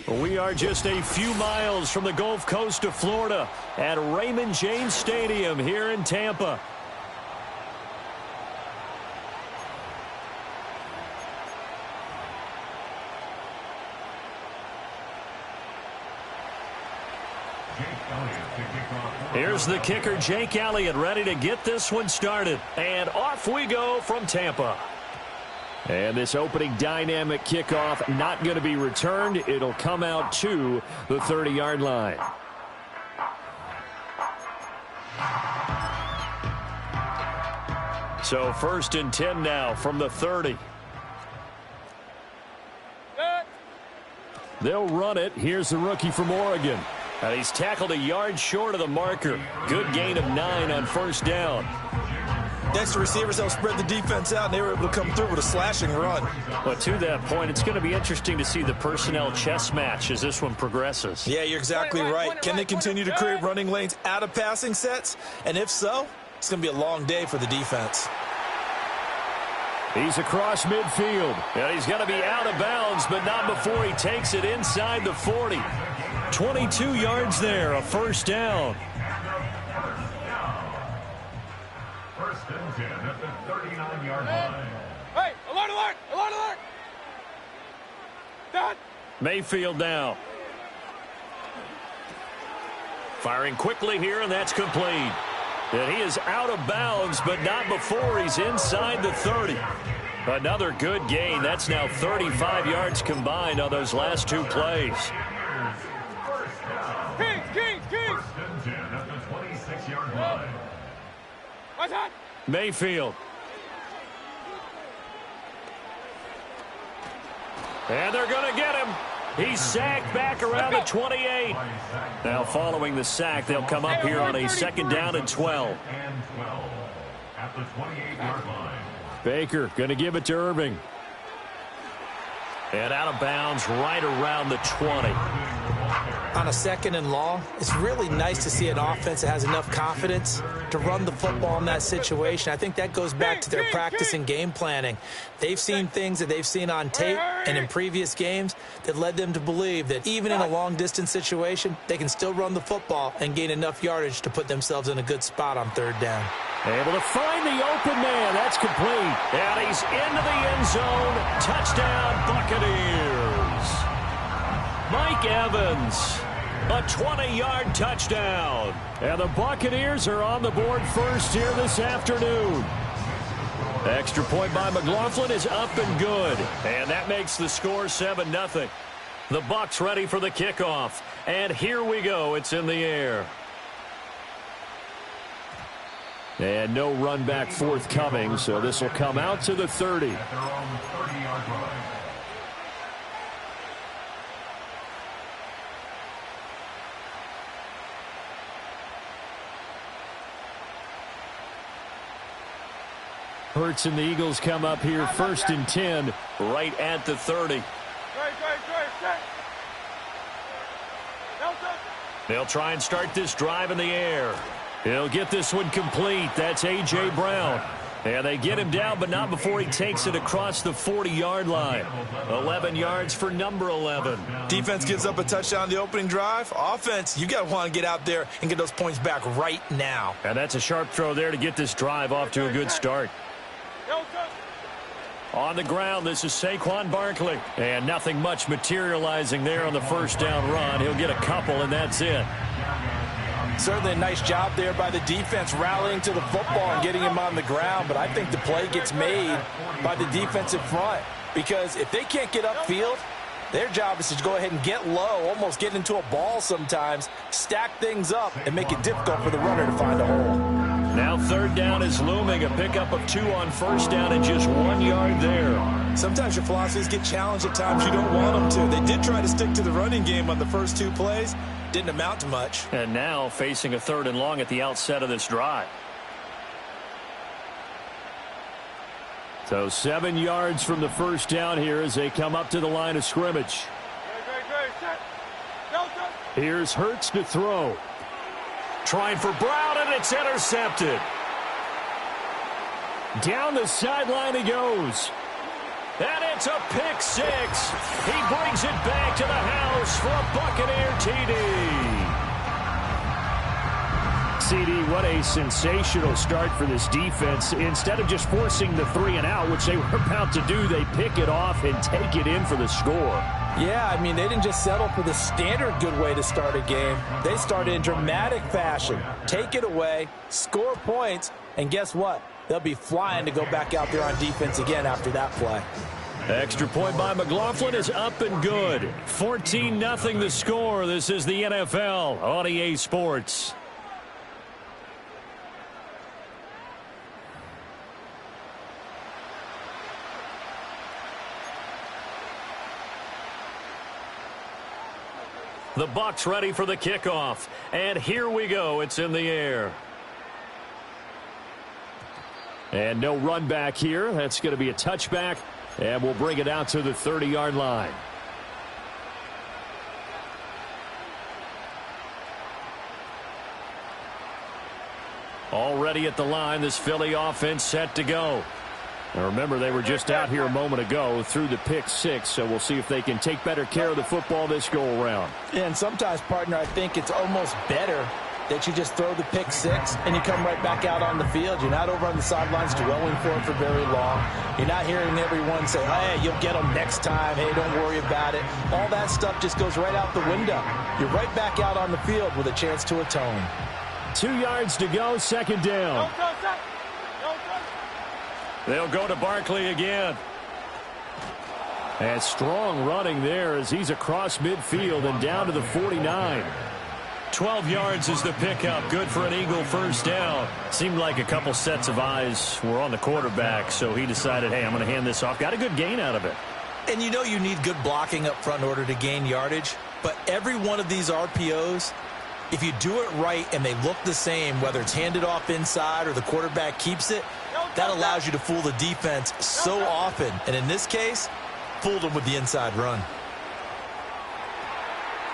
We are just a few miles from the Gulf Coast of Florida at Raymond James Stadium here in Tampa. Here's the kicker, Jake Elliott, ready to get this one started. And off we go from Tampa. And this opening dynamic kickoff not going to be returned. It'll come out to the 30-yard line. So 1st and 10 now from the 30. They'll run it. Here's the rookie from Oregon. And he's tackled a yard short of the marker. Good gain of 9 on 1st down. Extra receivers helped spread the defense out, and they were able to come through with a slashing run. But to that point, it's going to be interesting to see the personnel chess match as this one progresses. Yeah, you're exactly right. Can they continue to create running lanes out of passing sets? And if so, it's going to be a long day for the defense. He's across midfield. And he's going to be out of bounds, but not before he takes it inside the 40. 22 yards there, a 1st down. 1st and 10 at the 39-yard line. Hey, alert, alert, alert, alert. Done. Mayfield now. Firing quickly here, and that's complete. And he is out of bounds, but not before he's inside the 30. Another good gain. That's now 35 yards combined on those last 2 plays. Kings. 1st and 10 at the 26-yard line. What's that? Mayfield. And they're going to get him. He's sacked back around the 28. Now following the sack, they'll come up here on a 2nd down and 12. And 12 at the 28-yard line. Baker going to give it to Irving. And out of bounds right around the 20. On a 2nd and long, it's really nice to see an offense that has enough confidence to run the football in that situation. I think that goes back to their practice and game planning. They've seen things that they've seen on tape and in previous games that led them to believe that even in a long-distance situation, they can still run the football and gain enough yardage to put themselves in a good spot on 3rd down. Able to find the open man. That's complete. And he's into the end zone. Touchdown, Buccaneers. Mike Evans. A 20-yard touchdown. And the Buccaneers are on the board first here this afternoon. Extra point by McLaughlin is up and good. And that makes the score 7-0. The Bucs ready for the kickoff. And here we go. It's in the air. And no run back forthcoming, so this will come out to the 30. At their own 30-yard line. Hurts and the Eagles come up here 1st and 10 right at the 30. They'll try and start this drive in the air. He'll get this one complete. That's A.J. Brown. And they get him down, but not before he takes it across the 40-yard line. 11 yards for number 11. Defense gives up a touchdown the opening drive. Offense, you got to want to get out there and get those points back right now. And that's a sharp throw there to get this drive off to a good start. On the ground, this is Saquon Barkley. And nothing much materializing there on the 1st down run. He'll get a couple, and that's it. Certainly a nice job there by the defense rallying to the football and getting him on the ground. But I think the play gets made by the defensive front. Because if they can't get upfield, their job is to go ahead and get low, almost get into a ball sometimes, stack things up, and make it difficult for the runner to find a hole. Now 3rd down is looming. A pickup of 2 on 1st down and just 1 yard there. Sometimes your philosophies get challenged at times you don't want them to. They did try to stick to the running game on the first 2 plays. Didn't amount to much. And now facing a 3rd and long at the outset of this drive. So 7 yards from the 1st down here as they come up to the line of scrimmage. Here's Hurts to throw. Trying for Brown, and it's intercepted. Down the sideline he goes. And it's a pick six. He brings it back to the house for a Buccaneer TD. CD, what a sensational start for this defense. Instead of just forcing the 3 and out, which they were about to do, they pick it off and take it in for the score. Yeah, I mean, they didn't just settle for the standard good way to start a game. They started in dramatic fashion. Take it away, score points, and guess what? They'll be flying to go back out there on defense again after that play. Extra point by McLaughlin is up and good. 14-0 the score. This is the NFL on EA Sports. The Bucs ready for the kickoff. And here we go. It's in the air. And no run back here. That's going to be a touchback. And we'll bring it out to the 30-yard line. Already at the line, this Philly offense set to go. Now remember, they were just out here a moment ago through the pick six, so we'll see if they can take better care of the football this go-around. And sometimes, partner, I think it's almost better that you just throw the pick six and you come right back out on the field. You're not over on the sidelines dwelling for it for very long. You're not hearing everyone say, hey, you'll get them next time. Hey, don't worry about it. All that stuff just goes right out the window. You're right back out on the field with a chance to atone. 2 yards to go, second down. They'll go to Barkley again. And strong running there as he's across midfield and down to the 49. 12 yards is the pickup. Good for an Eagle first down. Seemed like a couple sets of eyes were on the quarterback, so he decided, hey, I'm going to hand this off. Got a good gain out of it. And you know you need good blocking up front in order to gain yardage, but every one of these RPOs, if you do it right and they look the same, whether it's handed off inside or the quarterback keeps it, that allows you to fool the defense so often. And in this case, fooled them with the inside run.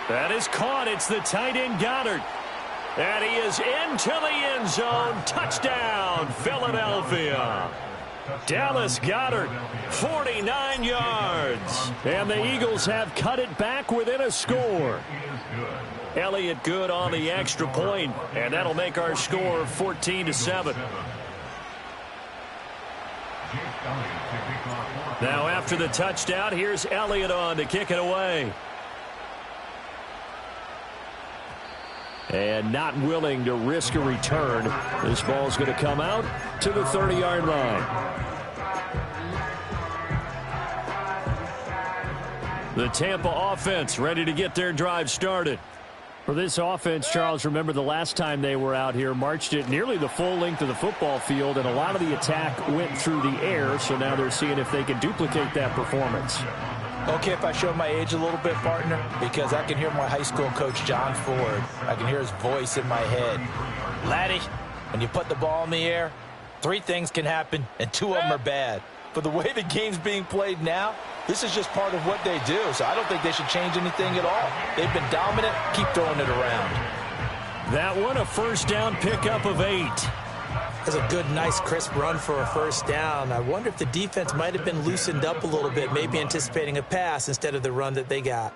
That is caught. It's the tight end Goddard. And he is into the end zone. Touchdown, Philadelphia. Dallas Goedert, 49 yards. And the Eagles have cut it back within a score. Elliott good on the extra point, and that'll make our score 14-7. Now after the touchdown, here's Elliott on to kick it away. And not willing to risk a return. This ball's going to come out to the 30-yard line. The Tampa offense ready to get their drive started. For this offense, Charles, remember the last time they were out here, marched it nearly the full length of the football field, and a lot of the attack went through the air, so now they're seeing if they can duplicate that performance. Okay, if I show my age a little bit, partner, because I can hear my high school coach, John Ford. I can hear his voice in my head. Laddie, when you put the ball in the air, 3 things can happen, and 2 of them are bad. But the way the game's being played now, this is just part of what they do, so I don't think they should change anything at all. They've been dominant. Keep throwing it around. That one, a first down pickup of 8. That's a good, nice, crisp run for a first down. I wonder if the defense might have been loosened up a little bit, maybe anticipating a pass instead of the run that they got.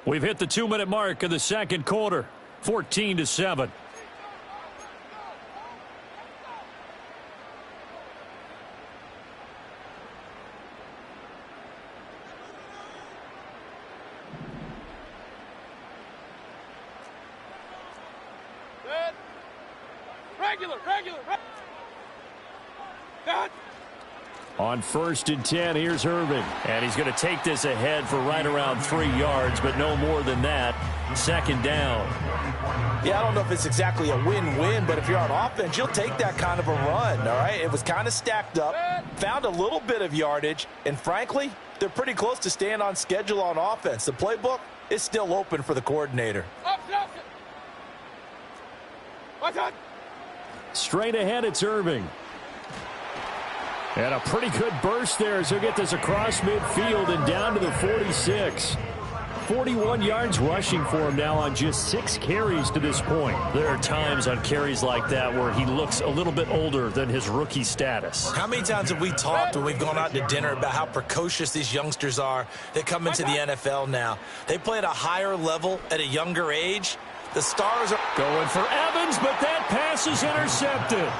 We've hit the 2-minute mark of the second quarter, 14-7. Regular. On 1st and 10, here's Irvin. And he's going to take this ahead for right around 3 yards, but no more than that. Second down. Yeah, I don't know if it's exactly a win-win, but if you're on offense, you'll take that kind of a run, all right? It was kind of stacked up, found a little bit of yardage, and frankly, they're pretty close to staying on schedule on offense. The playbook is still open for the coordinator. Straight ahead, it's Irving. And a pretty good burst there as he'll get this across midfield and down to the 46. 41 yards rushing for him now on just 6 carries to this point. There are times on carries like that where he looks a little bit older than his rookie status. How many times have we talked when we've gone out to dinner about how precocious these youngsters are that come into the NFL now? They play at a higher level at a younger age. The stars are going for Evans, but that pass is intercepted.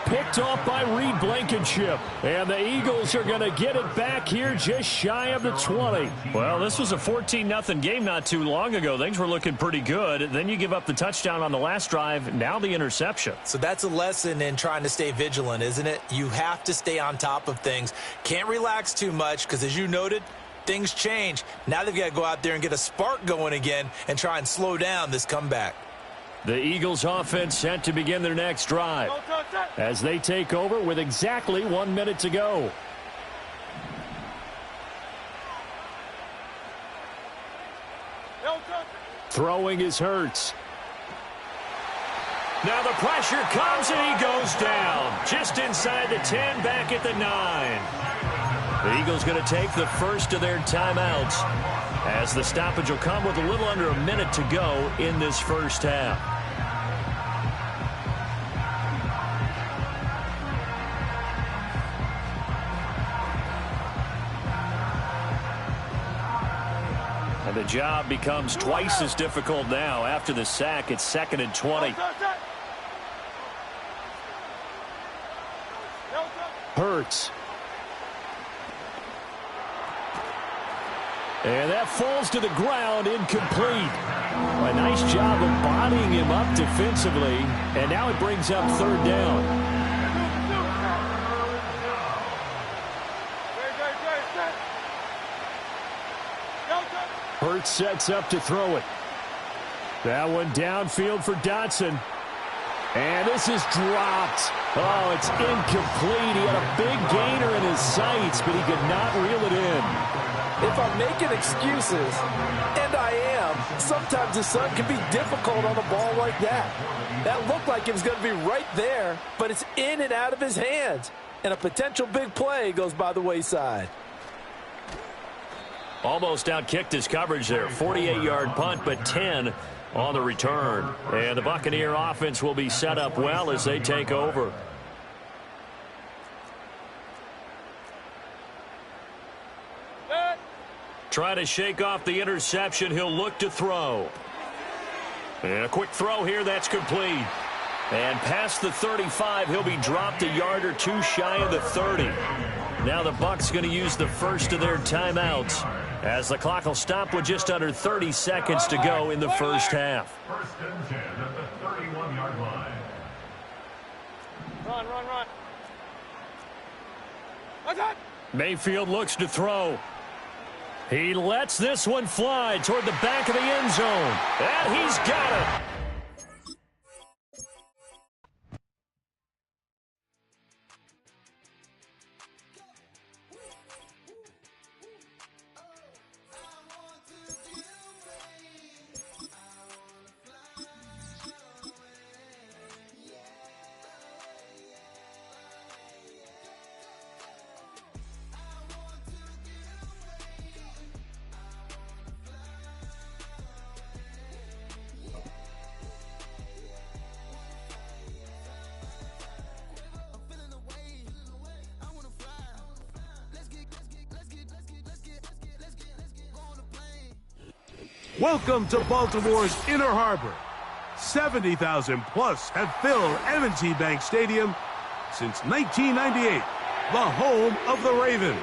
Picked off by Reed Blankenship. And the Eagles are going to get it back here just shy of the 20. Well, this was a 14-0 game not too long ago. Things were looking pretty good. Then you give up the touchdown on the last drive. Now the interception. So that's a lesson in trying to stay vigilant, isn't it? You have to stay on top of things. Can't relax too much because, as you noted, things change. Now they've got to go out there and get a spark going again and try and slow down this comeback. The Eagles offense set to begin their next drive as they take over with exactly 1 minute to go. Throwing is Hurts. Now the pressure comes and he goes down. Just inside the 10, back at the 9. The Eagles going to take the first of their timeouts as the stoppage will come with a little under a minute to go in this first half. And the job becomes twice as difficult now after the sack. It's 2nd and 20. Hurts. And that falls to the ground, incomplete. A nice job of bodying him up defensively. And now it brings up 3rd down. Hurts sets up to throw it. That one downfield for Dotson. And this is dropped. Oh, it's incomplete. He had a big gainer in his sights, but he could not reel it in. If I'm making excuses, and I am, sometimes the sun can be difficult on a ball like that. That looked like it was going to be right there, but it's in and out of his hands. And a potential big play goes by the wayside. Almost outkicked his coverage there. 48-yard punt, but 10 on the return. And the Buccaneer offense will be set up well as they take over. Try to shake off the interception. He'll look to throw. And a quick throw here. That's complete. And past the 35, he'll be dropped a yard or two shy of the 30. Now the Bucs going to use the first of their timeouts as the clock will stop with just under 30 seconds to go in the first half. 1st and 10 at the 31-yard line. Run. Mayfield looks to throw. He lets this one fly toward the back of the end zone. And he's got it. Welcome to Baltimore's Inner Harbor. 70,000 plus have filled M&T Bank Stadium since 1998, the home of the Ravens.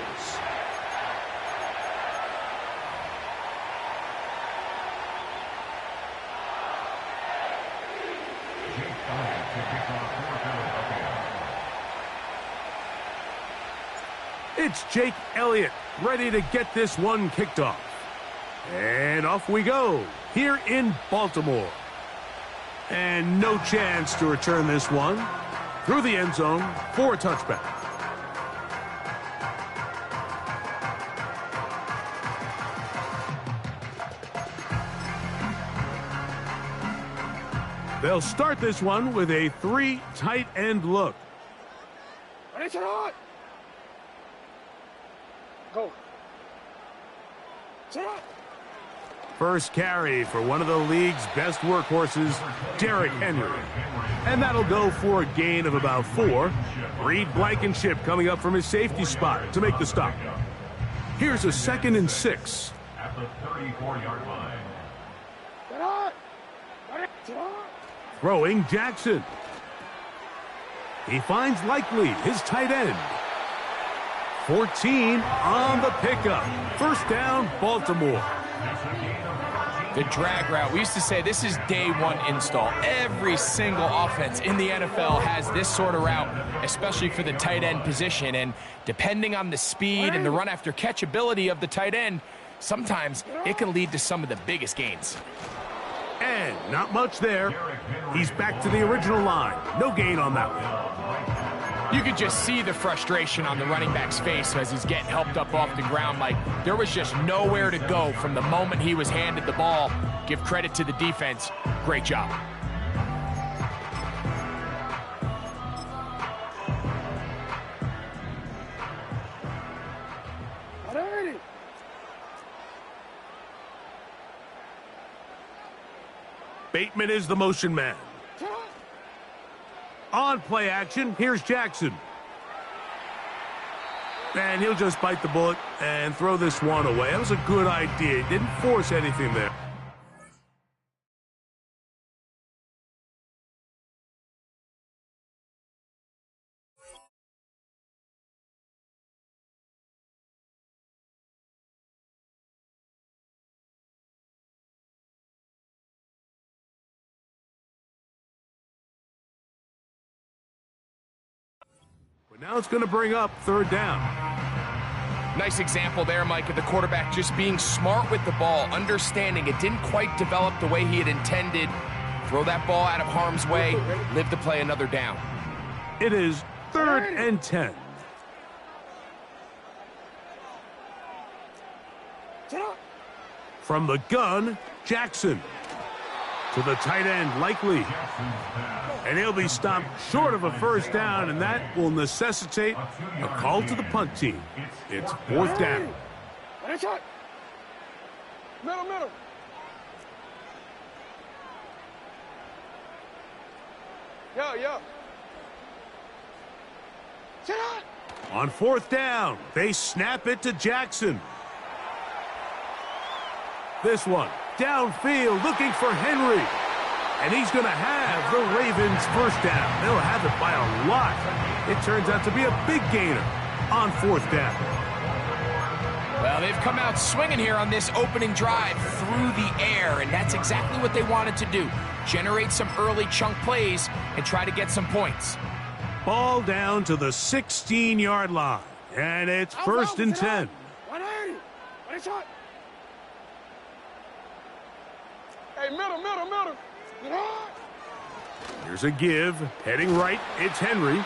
It's Jake Elliott ready to get this one kicked off. And off we go, here in Baltimore. And no chance to return this one. Through the end zone for a touchback. They'll start this one with a 3 tight end look. Go. First carry for one of the league's best workhorses, Derrick Henry. And that'll go for a gain of about 4. Reed Blankenship coming up from his safety spot to make the stop. Here's a 2nd and 6. At the 34-yard line. Throwing Jackson. He finds Likely, his tight end. 14 on the pickup. First down, Baltimore. The drag route. We used to say this is day one install. Every single offense in the NFL has this sort of route, especially for the tight end position. And depending on the speed and the run after catch ability of the tight end, sometimes it can lead to some of the biggest gains. And not much there. He's back to the original line. No gain on that one. You could just see the frustration on the running back's face as he's getting helped up off the ground. Like, there was just nowhere to go from the moment he was handed the ball. Give credit to the defense. Great job. Bateman is the motion man. On play action, here's Jackson. And he'll just bite the bullet and throw this one away. That was a good idea. He didn't force anything there. But now it's going to bring up 3rd down. Nice example there, Mike, of the quarterback just being smart with the ball, understanding it didn't quite develop the way he had intended. Throw that ball out of harm's way, live to play another down. It is 3rd and 10. From the gun, Jackson. To the tight end, Likely. And he'll be stopped short of a first down, and that will necessitate a call to the punt team. It's 4th down. Middle. Yo. On 4th down, they snap it to Jackson. This one, downfield, looking for Henry. And he's going to have the Ravens first down. They'll have it by a lot. It turns out to be a big gainer on 4th down. Well, they've come out swinging here on this opening drive through the air, and that's exactly what they wanted to do. Generate some early chunk plays and try to get some points. Ball down to the 16-yard line, and it's 1st and 10. Hey, middle. Here's a give. Heading right, it's Henry.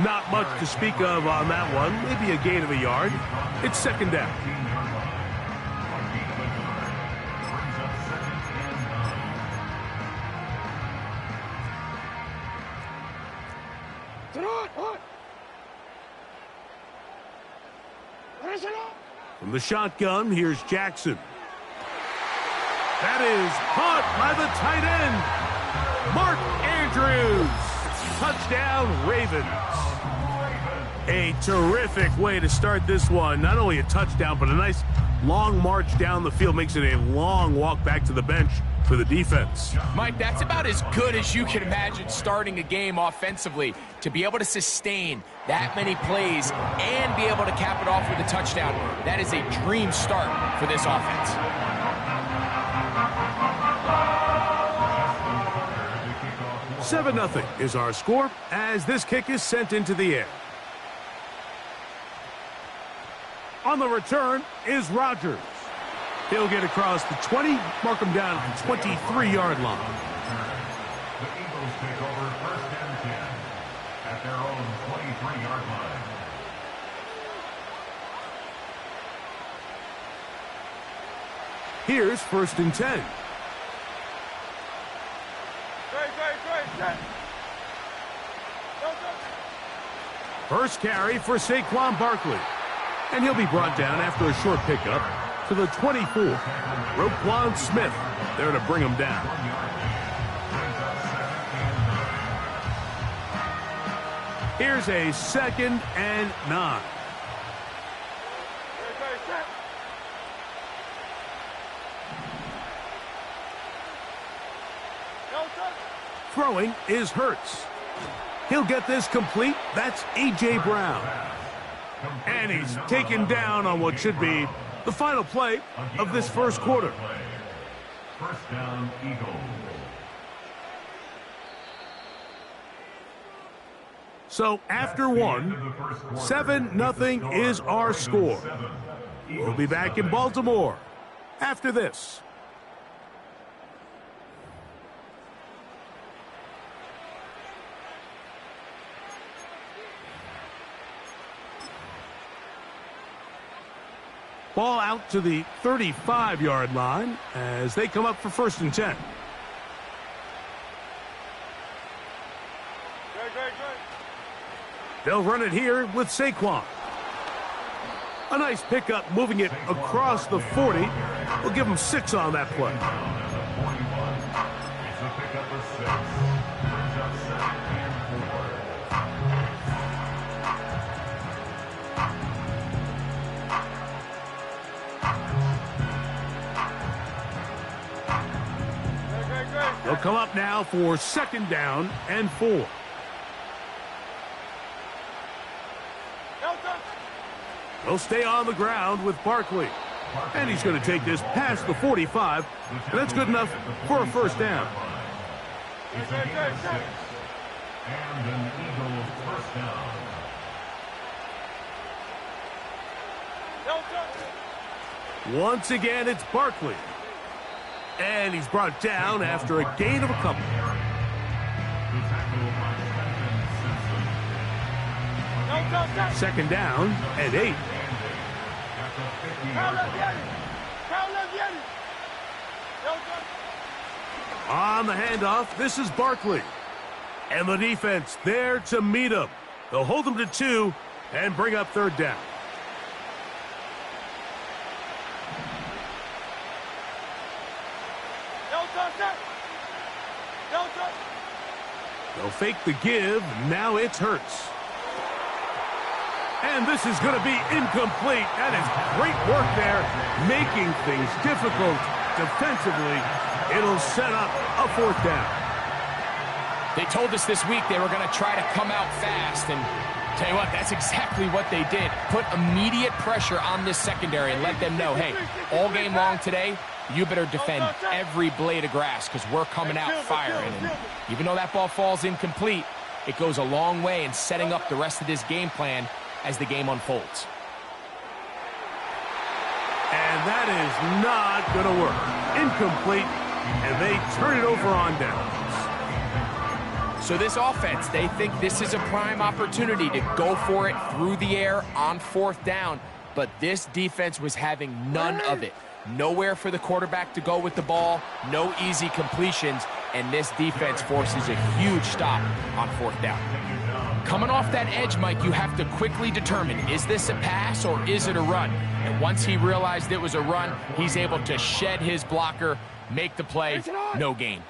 Not much to speak of on that one. Maybe a gain of a yard. It's 2nd down. From the shotgun, here's Jackson. That is caught by the tight end, Mark Andrews. Touchdown, Ravens. A terrific way to start this one. Not only a touchdown, but a nice long march down the field. Makes it a long walk back to the bench for the defense. Mike, that's about as good as you can imagine starting a game offensively. To be able to sustain that many plays and be able to cap it off with a touchdown, that is a dream start for this offense. 7-0 is our score as this kick is sent into the air. On the return is Rodgers. He'll get across the 20, mark him down at the 23-yard line. The Eagles take over 1st and 10 at their own 23-yard line. Here's 1st and 10. Great. First carry for Saquon Barkley. And he'll be brought down after a short pickup to the 24. Roquan Smith there to bring him down. Here's a 2nd and 9. Throwing is Hurts. He'll get this complete. That's A.J. Brown. And he's taken down on what should be the final play of this first quarter. First down, Eagles. So after one, 7-0 is our score. We'll be back in Baltimore after this. Ball out to the 35-yard line as they come up for 1st and 10. They'll run it here with Saquon. A nice pickup moving it across the 40. We'll give them 6 on that play. It's a pickup of 6. Brings up 2nd and 4. They'll come up now for 2nd down and 4. They'll stay on the ground with Barkley. And he's going to take this past the 45. And that's good enough for a 1st down. It's a gain of 6. And an Eagles 1st down. Once again, it's Barkley. And he's brought down after a gain of a couple. Second down and 8. On the handoff, this is Barkley. And the defense there to meet him. They'll hold him to 2 and bring up 3rd down. They'll fake the give. Now it's Hurts. And this is going to be incomplete. That is great work there, making things difficult defensively. It'll set up a 4th down. They told us this week they were going to try to come out fast, and tell you what, that's exactly what they did. Put immediate pressure on this secondary and let them know, hey, all game long today, you better defend every blade of grass because we're coming out firing. And even though that ball falls incomplete, it goes a long way in setting up the rest of this game plan as the game unfolds. And that is not going to work. Incomplete, and they turn it over on downs. So this offense, they think this is a prime opportunity to go for it through the air on 4th down, but this defense was having none of it. Nowhere for the quarterback to go with the ball, no easy completions, and this defense forces a huge stop on 4th down. Coming off that edge, Mike, you have to quickly determine, is this a pass or is it a run? And once he realized it was a run, he's able to shed his blocker, make the play, no gain.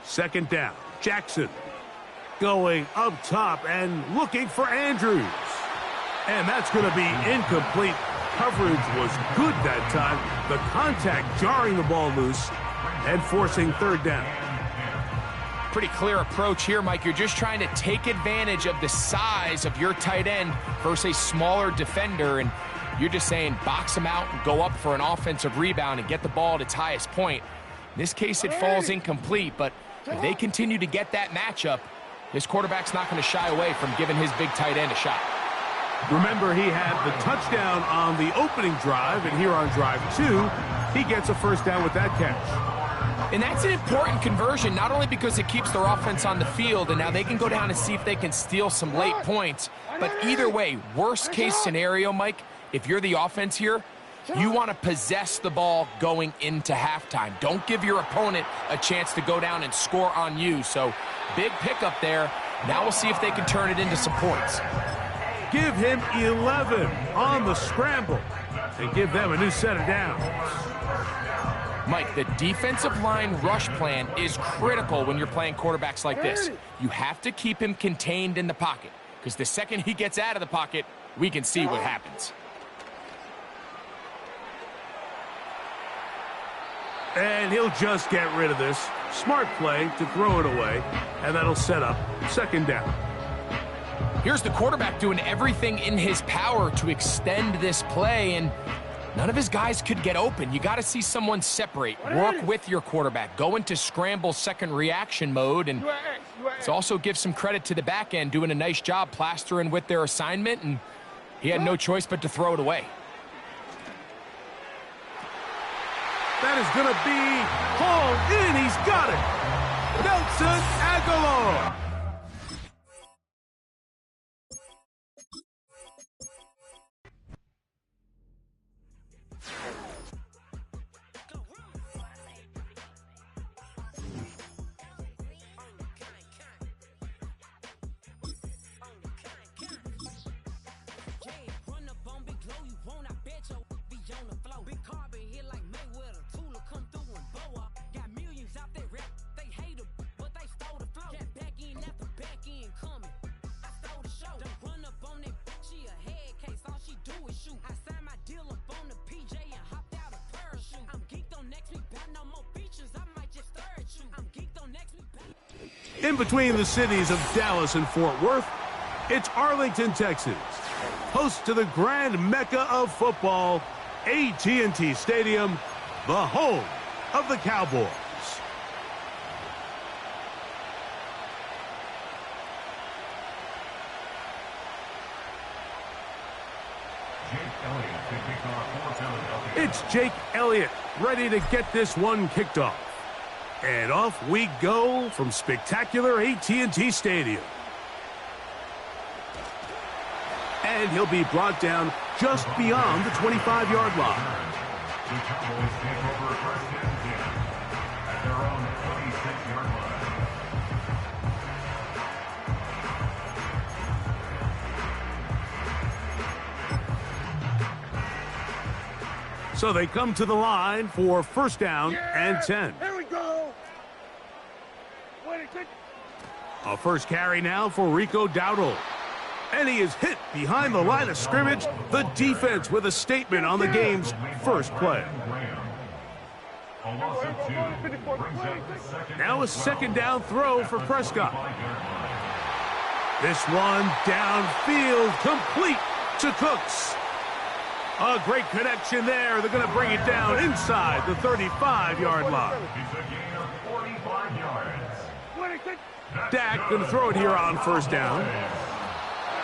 2nd down, Jackson going up top and looking for Andrews. And that's going to be incomplete. Coverage was good that time. The contact jarring the ball loose and forcing 3rd down. Pretty clear approach here, Mike. You're just trying to take advantage of the size of your tight end versus a smaller defender, and you're just saying box him out and go up for an offensive rebound and get the ball at its highest point. In this case, it falls incomplete, but if they continue to get that matchup, this quarterback's not going to shy away from giving his big tight end a shot. Remember, he had the touchdown on the opening drive, and here on drive 2, he gets a 1st down with that catch. And that's an important conversion, not only because it keeps their offense on the field, and now they can go down and see if they can steal some late points, but either way, worst case scenario, Mike, if you're the offense here, you want to possess the ball going into halftime. Don't give your opponent a chance to go down and score on you. So big pickup there. Now we'll see if they can turn it into some points. Give him 11 on the scramble. and give them a new set of downs. Mike, the defensive line rush plan is critical when you're playing quarterbacks like this. You have to keep him contained in the pocket, because the second he gets out of the pocket, we can see what happens. And he'll just get rid of this. Smart play to throw it away, and that'll set up second down. Here's the quarterback doing everything in his power to extend this play, and none of his guys could get open. You got to see someone separate, work with your quarterback, go into scramble second reaction mode, and let's also give some credit to the back end doing a nice job plastering with their assignment, and he had no choice but to throw it away. That is going to be hauled in. He's got it. Nelson Agholor. In between the cities of Dallas and Fort Worth, it's Arlington, Texas, host to the grand mecca of football, AT&T Stadium, the home of the Cowboys. It's Jake Elliott ready to get this one kicked off. And off we go from spectacular AT&T Stadium. And he'll be brought down just beyond the 25-yard line. The Cowboys take over first and 10 at their own 26-yard line. So they come to the line for first down and 10. Here we go. A first carry now for Rico Dowdle. And he is hit behind the line of scrimmage. The defense with a statement on the game's first play. Now a second down throw for Prescott. This one downfield, complete to Cooks. A great connection there. They're going to bring it down inside the 35-yard line. It's a gain of 45 yards. Dak going to throw it here on first down.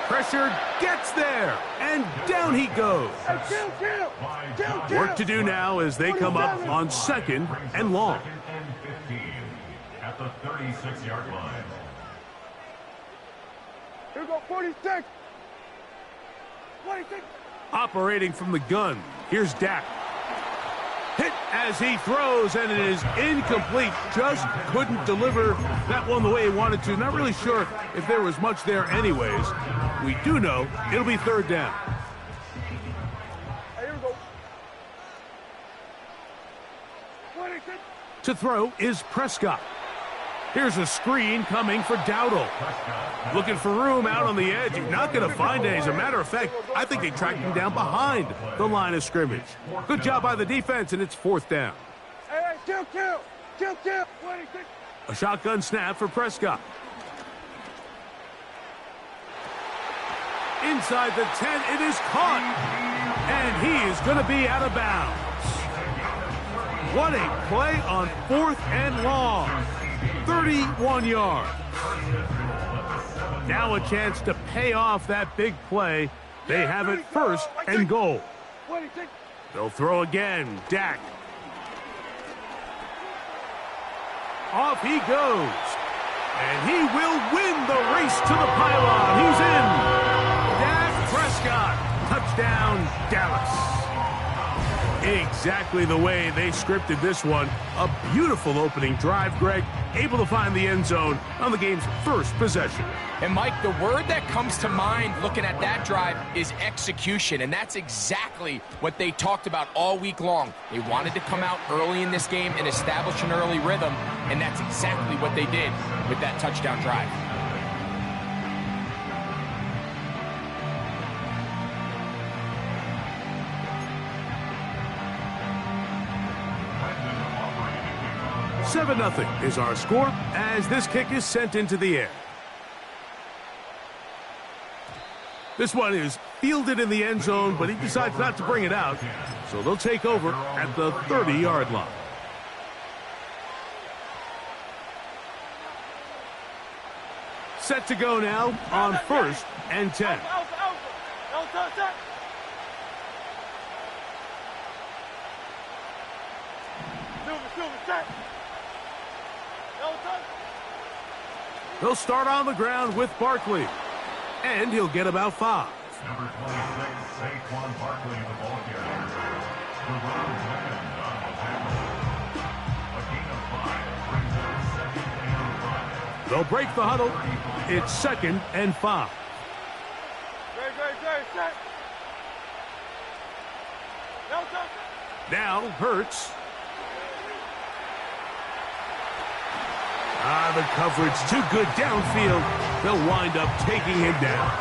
Pressure gets there, and down he goes. Work to do now as they come up on second and long. Second and 15 at the 36-yard line. Here we go, 46. 46. Operating from the gun, here's Dak. Hit as he throws, and it is incomplete. Just couldn't deliver that one the way he wanted to. Not really sure if there was much there anyways. We do know it'll be third down. Here we go. 26. To throw is Prescott. Here's a screen coming for Dowdle. Looking for room out on the edge. You're not going to find it. As a matter of fact, I think they tracked him down behind the line of scrimmage. Good job by the defense, and it's fourth down. Hey, kill. 26. A shotgun snap for Prescott. Inside the 10, it is caught. And he is going to be out of bounds. What a play on fourth and long. 31 yards. Now a chance to pay off that big play. They have it first and goal. 26. They'll throw again. Dak. Off he goes. And he will win the race to the pylon. He's in. Dak Prescott. Touchdown, Dallas. Exactly the way they scripted this one. A beautiful opening drive, Greg. Able to find the end zone on the game's first possession. And Mike, the word that comes to mind looking at that drive is execution, and that's exactly what they talked about all week long. They wanted to come out early in this game and establish an early rhythm, and that's exactly what they did with that touchdown drive. Seven 7-0 is our score as this kick is sent into the air. This one is fielded in the end zone, but he decides not to bring it out, so they'll take over at the 30-yard line. Set to go now on 1st and 10. They'll start on the ground with Barkley, and he'll get about 5. Number 26, Saquon Barkley, the ball carrier. Deron Bland on the tackle. A gain of 5 brings up 2nd and 5. They'll break the huddle. It's 2nd and 5. Now Hurts. The coverage too good downfield. They'll wind up taking him down.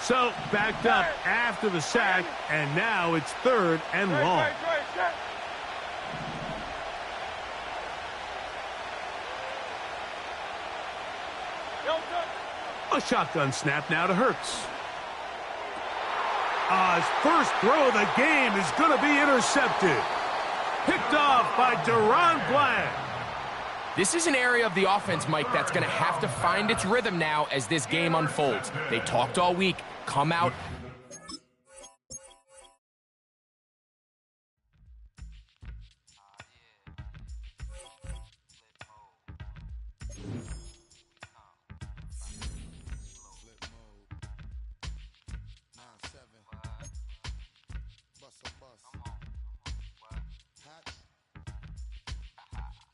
So backed up after the sack, and now it's 3rd and long. A shotgun snap now to Hurts. His first throw of the game is going to be intercepted. Picked off by Deron Bland. This is an area of the offense, Mike, that's going to have to find its rhythm now as this game unfolds. They talked all week. Come out.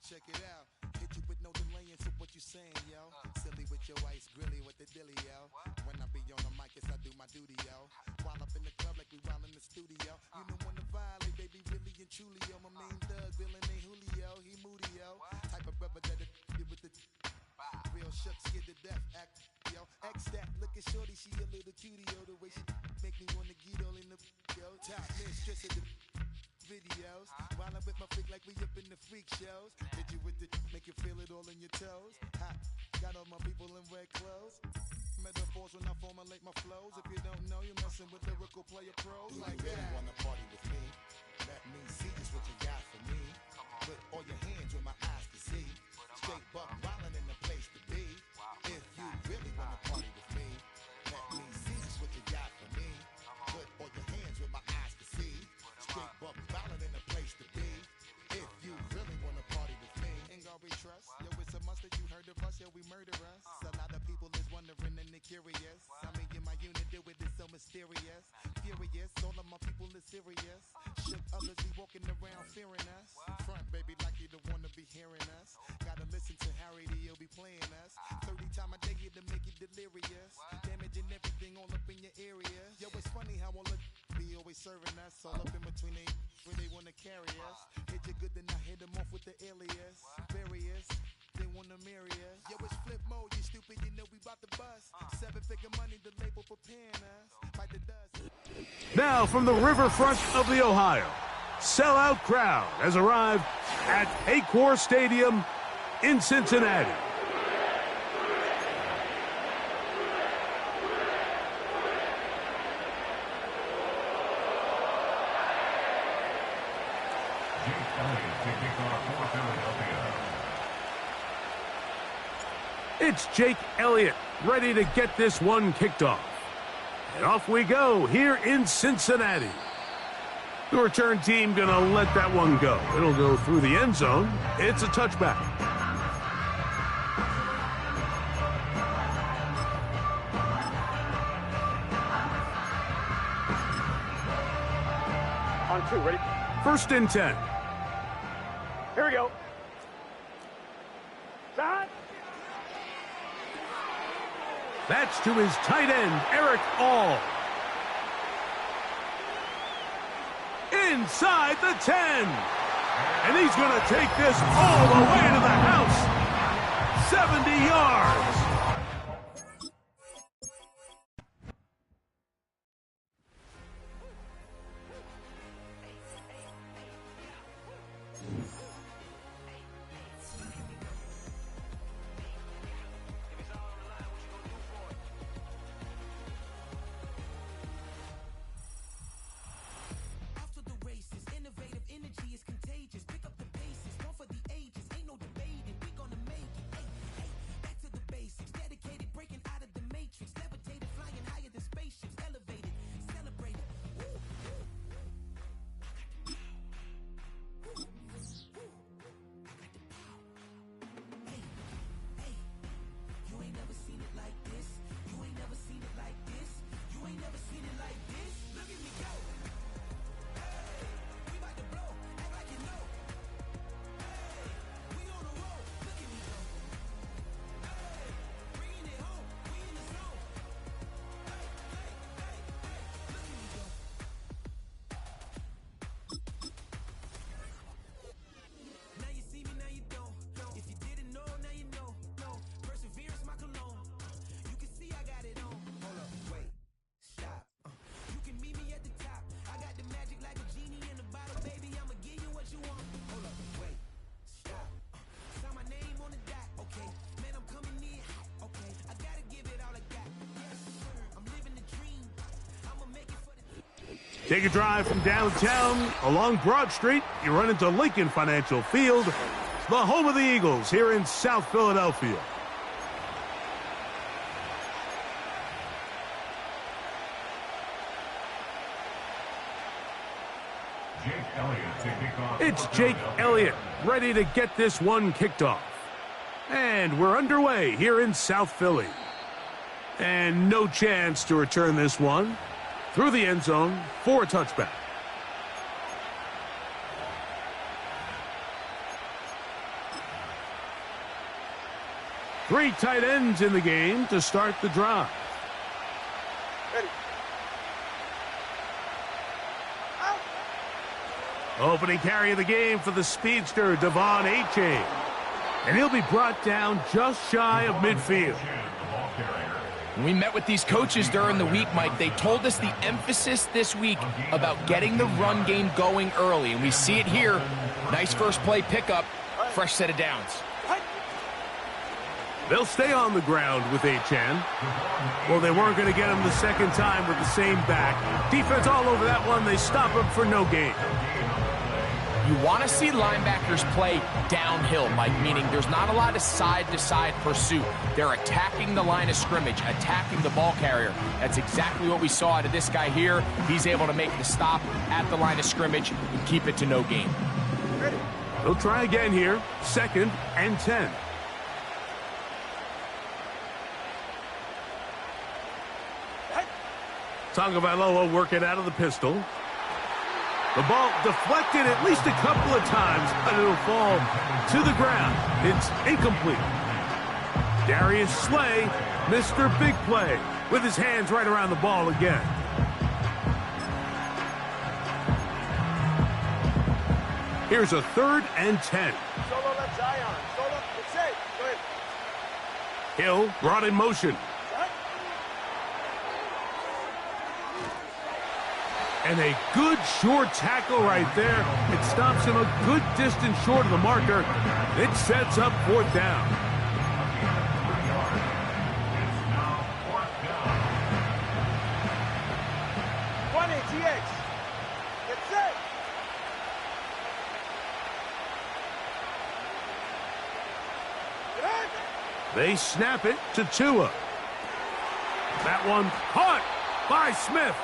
Check it out. Hit you with no delaying to what you saying, yo. Silly with your ice grilly with the dilly, yo. When I be on the mic, yes, I do my duty, yo. While up in the club like we while in the studio. You know when to violate, baby, really and truly, yo. My main thug, villain ain't Julio. He moody, yo. Type of brother that did with the real shook, scared to death, act, yo. X that, look at shorty, she a little cutie, yo. The way she make me wanna get all in the, yo. Top mistress of the videos, while I'm with my freak like we up in the freak shows. Hit you with the make you feel it all in your toes. Hot, got all my people in red clothes. Metaphors when I formulate my flows. If you don't know, you're messing with lyrical player pros. Do like you really wanna party with me? Let me see just what you got for me. Put all your hands where my eyes can see. Straight buck wildin' in the place to be. If you really wanna party with me, let me see just what you got for me. Put all your hands where my eyes can see. Straight buck violent in the place to be. If you really wanna party with me, ain't gonna be trust. Yo, it's a must that you heard of us. Yo, we murder us. A lot of people is wondering and they curious. I mean, in my unit, do it is so mysterious. Furious, all of my people is serious. Shook others be walking around fearing us. Front, baby, like you don't wanna be hearing us. Gotta listen to Harry D.O. be playing us. 30 times a day to make you delirious. Damaging everything all up in your area. Yo, it's funny how all of be always serving us. All up in between they when they wanna carry us. Hit you good, then I hit them off with the alias. Various, they wanna marry us. Yo, it's flip mode, you stupid, you know we bout to bust. 7-figure money, the label preparing us. Bite the dust. Now from the riverfront of the Ohio, sellout crowd has arrived at Paycor Stadium in Cincinnati. It's Jake Elliott ready to get this one kicked off. And off we go here in Cincinnati. The return team going to let that one go. It'll go through the end zone. It's a touchback. On 2, ready? 1st and 10. Here we go. Shot. That's to his tight end, Eric All. Inside the 10. And he's going to take this all the way to the house. 70 yards. Take a drive from downtown along Broad Street. You run into Lincoln Financial Field, the home of the Eagles here in South Philadelphia. It's Jake Elliott ready to get this one kicked off. And we're underway here in South Philly. And no chance to return this one through the end zone for a touchback. Three tight ends in the game to start the drive. Ready. Opening carry of the game for the speedster, Devon Achane. And he'll be brought down just shy of midfield. When we met with these coaches during the week, Mike, they told us the emphasis this week about getting the run game going early. And we see it here. Nice first play pickup, fresh set of downs. They'll stay on the ground with Achane. Well, they weren't going to get him the second time with the same back. Defense all over that one. They stop him for no gain. You want to see linebackers play downhill, Mike, meaning there's not a lot of side-to-side pursuit. They're attacking the line of scrimmage, attacking the ball carrier. That's exactly what we saw out of this guy here. He's able to make the stop at the line of scrimmage and keep it to no gain. They'll try again here. 2nd and 10. Tagovailoa working out of the pistol. The ball deflected at least a couple of times, but it'll fall to the ground. It's incomplete. Darius Slay, Mr. Big Play, with his hands right around the ball again. Here's a 3rd and 10. Solo left Zion. Solo, it's safe. Go ahead. Hill brought in motion. And a good short tackle right there. It stops him a good distance short of the marker. It sets up 4th down. They snap it to Tua. That one caught. by Smith.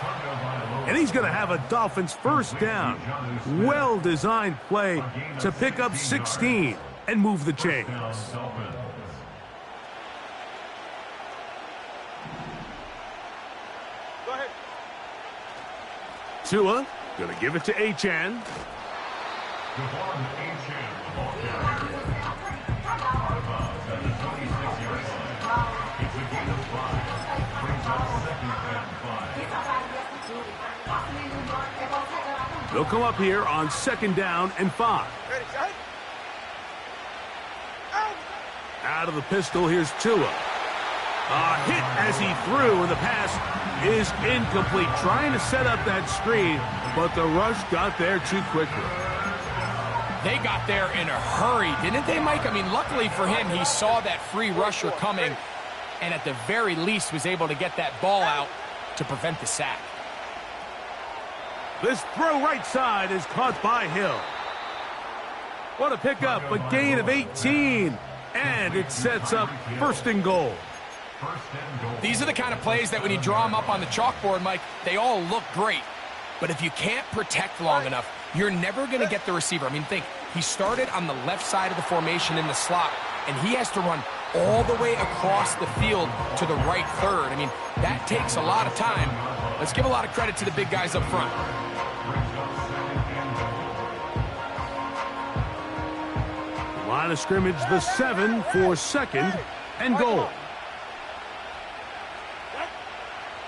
And he's going to have a Dolphins first down. Well-designed play to pick up 16 and move the chains. Go ahead. Tua going to give it to Achane. Devon Achane, the ball carrier. At the 26-yard line. It's a gain of 5. Brings up second and 5. They'll come up here on second down and 5. Ready, set. Out. Out of the pistol, here's Tua. A hit as he threw, and the pass is incomplete. Trying to set up that screen, but the rush got there too quickly. They got there in a hurry, didn't they, Mike? I mean, luckily for him, he saw that free rusher coming, and at the very least was able to get that ball out to prevent the sack. This throw right side is caught by Hill. What a pickup, a gain of 18, and it sets up first and goal. These are the kind of plays that when you draw them up on the chalkboard, Mike, they all look great. But if you can't protect long enough, you're never going to get the receiver. I mean, think, he started on the left side of the formation in the slot, and he has to run all the way across the field to the right third. I mean, that takes a lot of time. Let's give a lot of credit to the big guys up front. Line of scrimmage, the 7 for second and goal.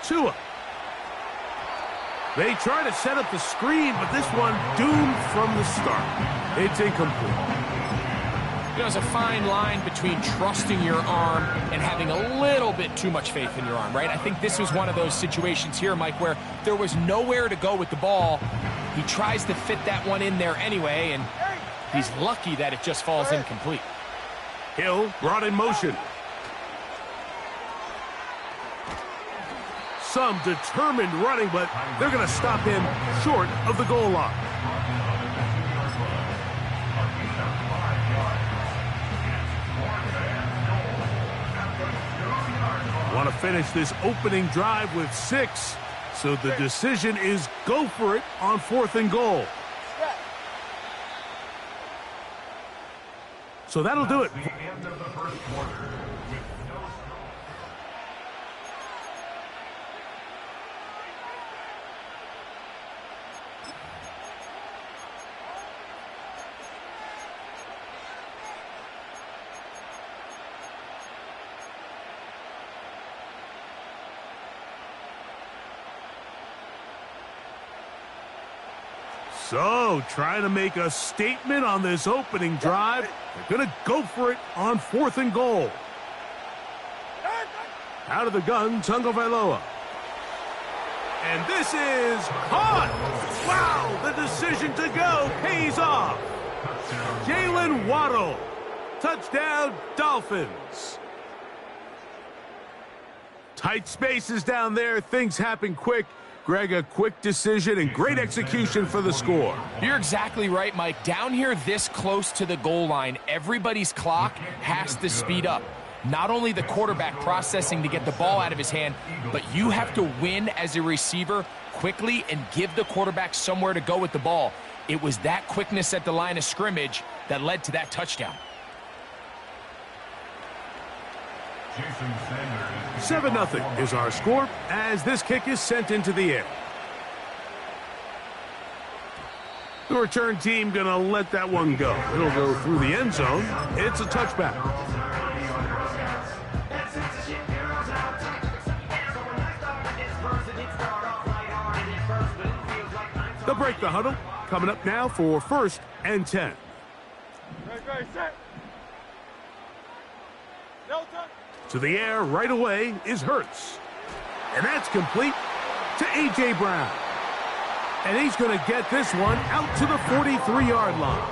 Tua. They try to set up the screen, but this one doomed from the start. It's incomplete. You know, there's a fine line between trusting your arm and having a little bit too much faith in your arm, right? I think this was one of those situations here, Mike, where there was nowhere to go with the ball. He tries to fit that one in there anyway, and he's lucky that it just falls incomplete. Hill brought in motion. Some determined running, but they're going to stop him short of the goal line. Want to finish this opening drive with 6, so the decision is go for it on 4th and goal. So that'll do it. The end of the first quarter with no score. So, trying to make a statement on this opening drive. They're going to go for it on 4th and goal. Out of the gun, Tagovailoa. And this is caught. Wow, the decision to go pays off. Jalen Waddle. Touchdown, Dolphins. Tight spaces down there. Things happen quick. Greg, a quick decision and great execution for the score. You're exactly right, Mike. Down here this close to the goal line, everybody's clock has to speed up. Not only the quarterback processing to get the ball out of his hand, but you have to win as a receiver quickly and give the quarterback somewhere to go with the ball. It was that quickness at the line of scrimmage that led to that touchdown. 7-0 is our score as this kick is sent into the air. The return team going to let that one go. It'll go through the end zone. It's a touchback. They'll break the huddle. Coming up now for 1st and 10. Ready, set. No time. To the air right away is Hurts. And that's complete to A.J. Brown. And he's going to get this one out to the 43-yard line.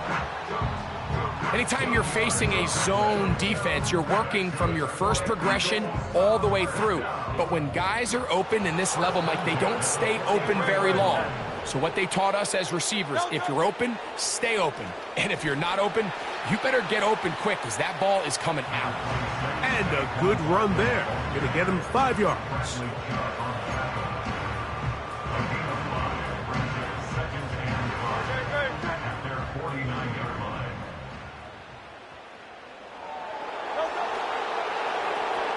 Anytime you're facing a zone defense, you're working from your first progression all the way through. But when guys are open in this level, Mike, they don't stay open very long. So what they taught us as receivers, if you're open, stay open. And if you're not open, you better get open quick because that ball is coming out. And a good run there. Going to get him 5 yards.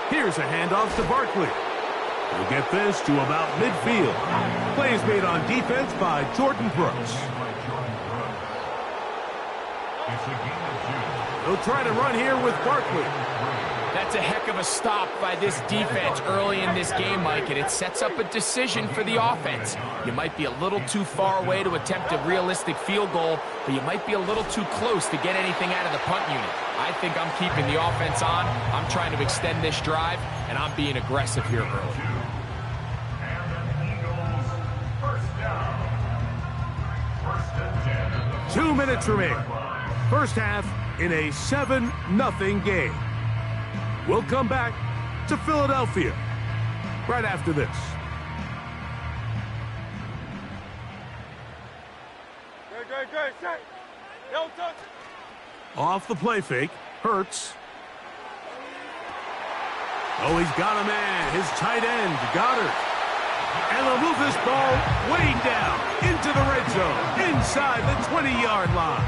Here's a handoff to Barkley. He'll get this to about midfield. Plays made on defense by Jordan Brooks. He'll try to run here with Barkley. That's a heck of a stop by this defense early in this game, Mike, and it sets up a decision for the offense. You might be a little too far away to attempt a realistic field goal, but you might be a little too close to get anything out of the punt unit. I think I'm keeping the offense on. I'm trying to extend this drive, and I'm being aggressive here early. 2 minutes remain. First half in a 7-0 game. We'll come back to Philadelphia right after this. Great, set. No touch. Off the play fake, Hurts. Oh, he's got a man, his tight end, Goddard. And they'll move this ball way down into the red zone, inside the 20-yard line.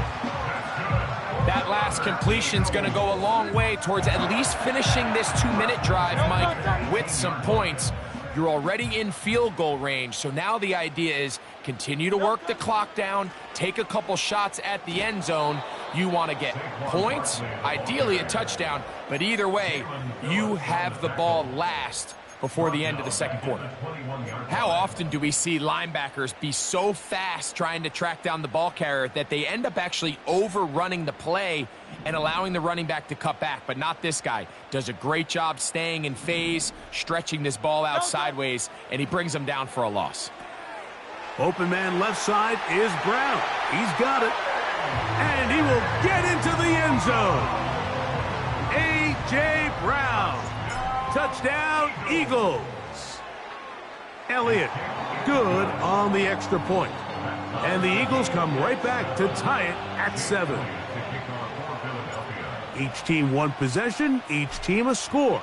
That last completion's going to go a long way towards at least finishing this 2-minute drive, Mike, with some points. You're already in field goal range, so now the idea is continue to work the clock down, take a couple shots at the end zone. You want to get points, ideally a touchdown, but either way, you have the ball last before the end of the second quarter. How often do we see linebackers be so fast trying to track down the ball carrier that they end up actually overrunning the play and allowing the running back to cut back? But not this guy. Does a great job staying in phase, stretching this ball out sideways, and he brings them down for a loss. Open man left side is Brown. He's got it. And he will get into the end zone. A.J. Brown. Touchdown, Eagles. Elliott, good on the extra point. And the Eagles come right back to tie it at 7. Each team one possession, each team a score.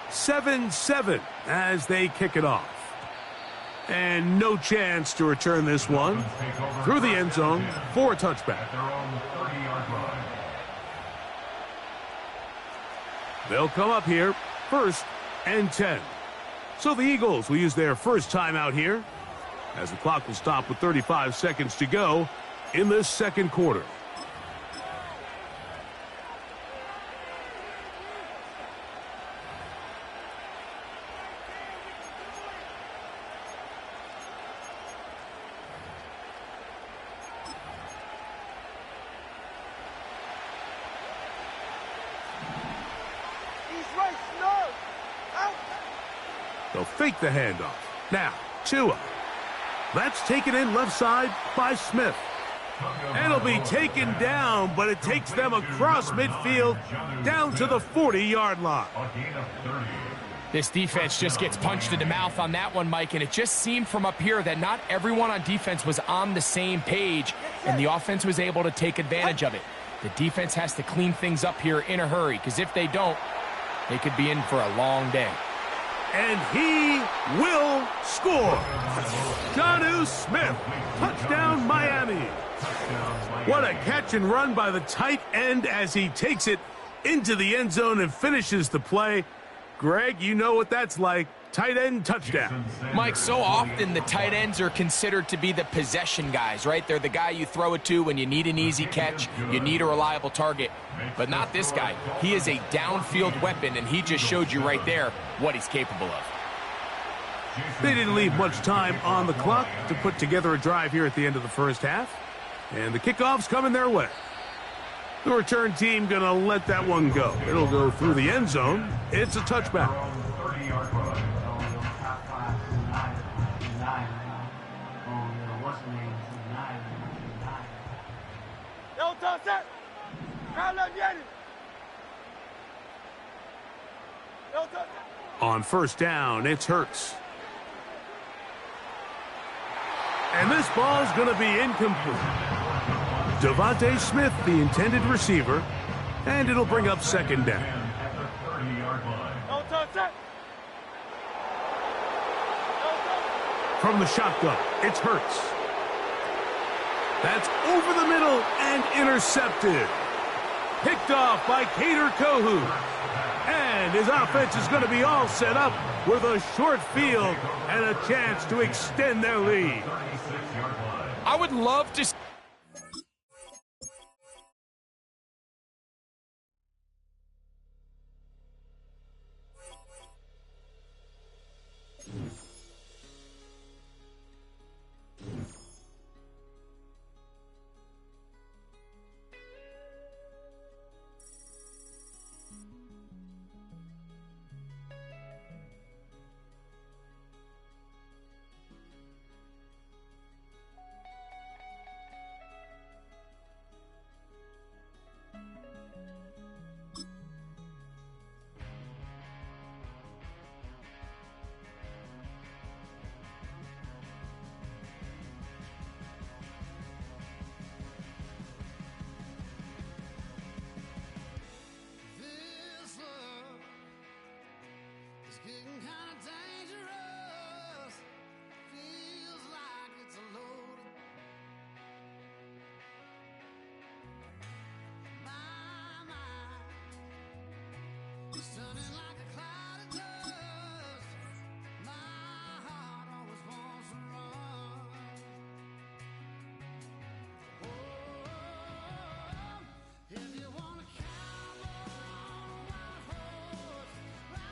7-7 as they kick it off. And no chance to return this one through the end zone for a touchback. They'll come up here. 1st and 10. So the Eagles will use their first timeout here as the clock will stop with 35 seconds to go in this second quarter. They'll fake the handoff. Now, Tua. That's taken in left side by Smith. And it'll be taken down, but it takes them across midfield down to the 40-yard line. This defense just gets punched in the mouth on that one, Mike, and it just seemed from up here that not everyone on defense was on the same page, and the offense was able to take advantage of it. The defense has to clean things up here in a hurry, because if they don't, they could be in for a long day. And he will score. Jonnu Smith, touchdown Miami. What a catch and run by the tight end as he takes it into the end zone and finishes the play. Greg, you know what that's like. Tight end touchdown. Mike, so often the tight ends are considered to be the possession guys, right? They're the guy you throw it to when you need an easy catch, you need a reliable target. But not this guy. He is a downfield weapon, and he just showed you right there what he's capable of. They didn't leave much time on the clock to put together a drive here at the end of the first half. And the kickoff's coming their way. The return team going to let that one go. It'll go through the end zone. It's a touchback. On first down, it's Hurts. And this ball's going to be incomplete. Devontae Smith, the intended receiver, and it'll bring up second down. From the shotgun, it's Hurts. That's over the middle and intercepted. Picked off by Kader Kohou. And his offense is going to be all set up with a short field and a chance to extend their lead. I would love to... Getting kind of dangerous. Feels like it's a load. My mind is turning like a cloud of dust. My heart always wants to run. Oh, if you want to cowboy on a wild horse, right now.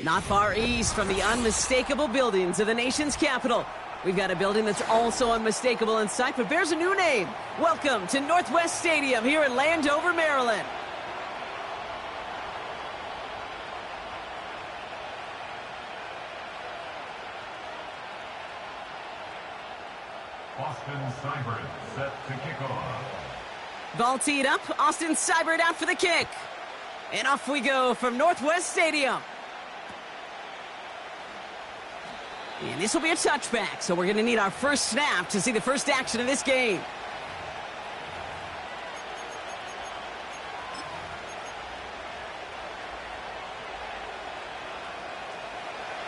Not far east from the unmistakable buildings of the nation's capital. We've got a building that's also unmistakable in sight, but bears a new name. Welcome to Northwest Stadium here in Landover, Maryland. Austin Seibert set to kick off. Ball teed up. Austin Seibert out for the kick. And off we go from Northwest Stadium. And this will be a touchback, so we're going to need our first snap to see the first action of this game.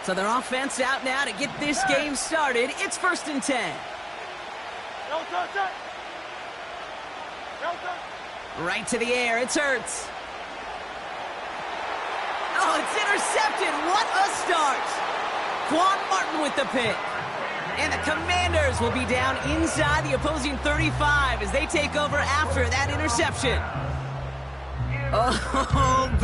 So their offense out now to get this game started. It's 1st and 10. Right to the air, it's Hurts. Oh, it's intercepted. What a start. Quan Martin with the pick. And the Commanders will be down inside the opposing 35 as they take over after that interception. Oh,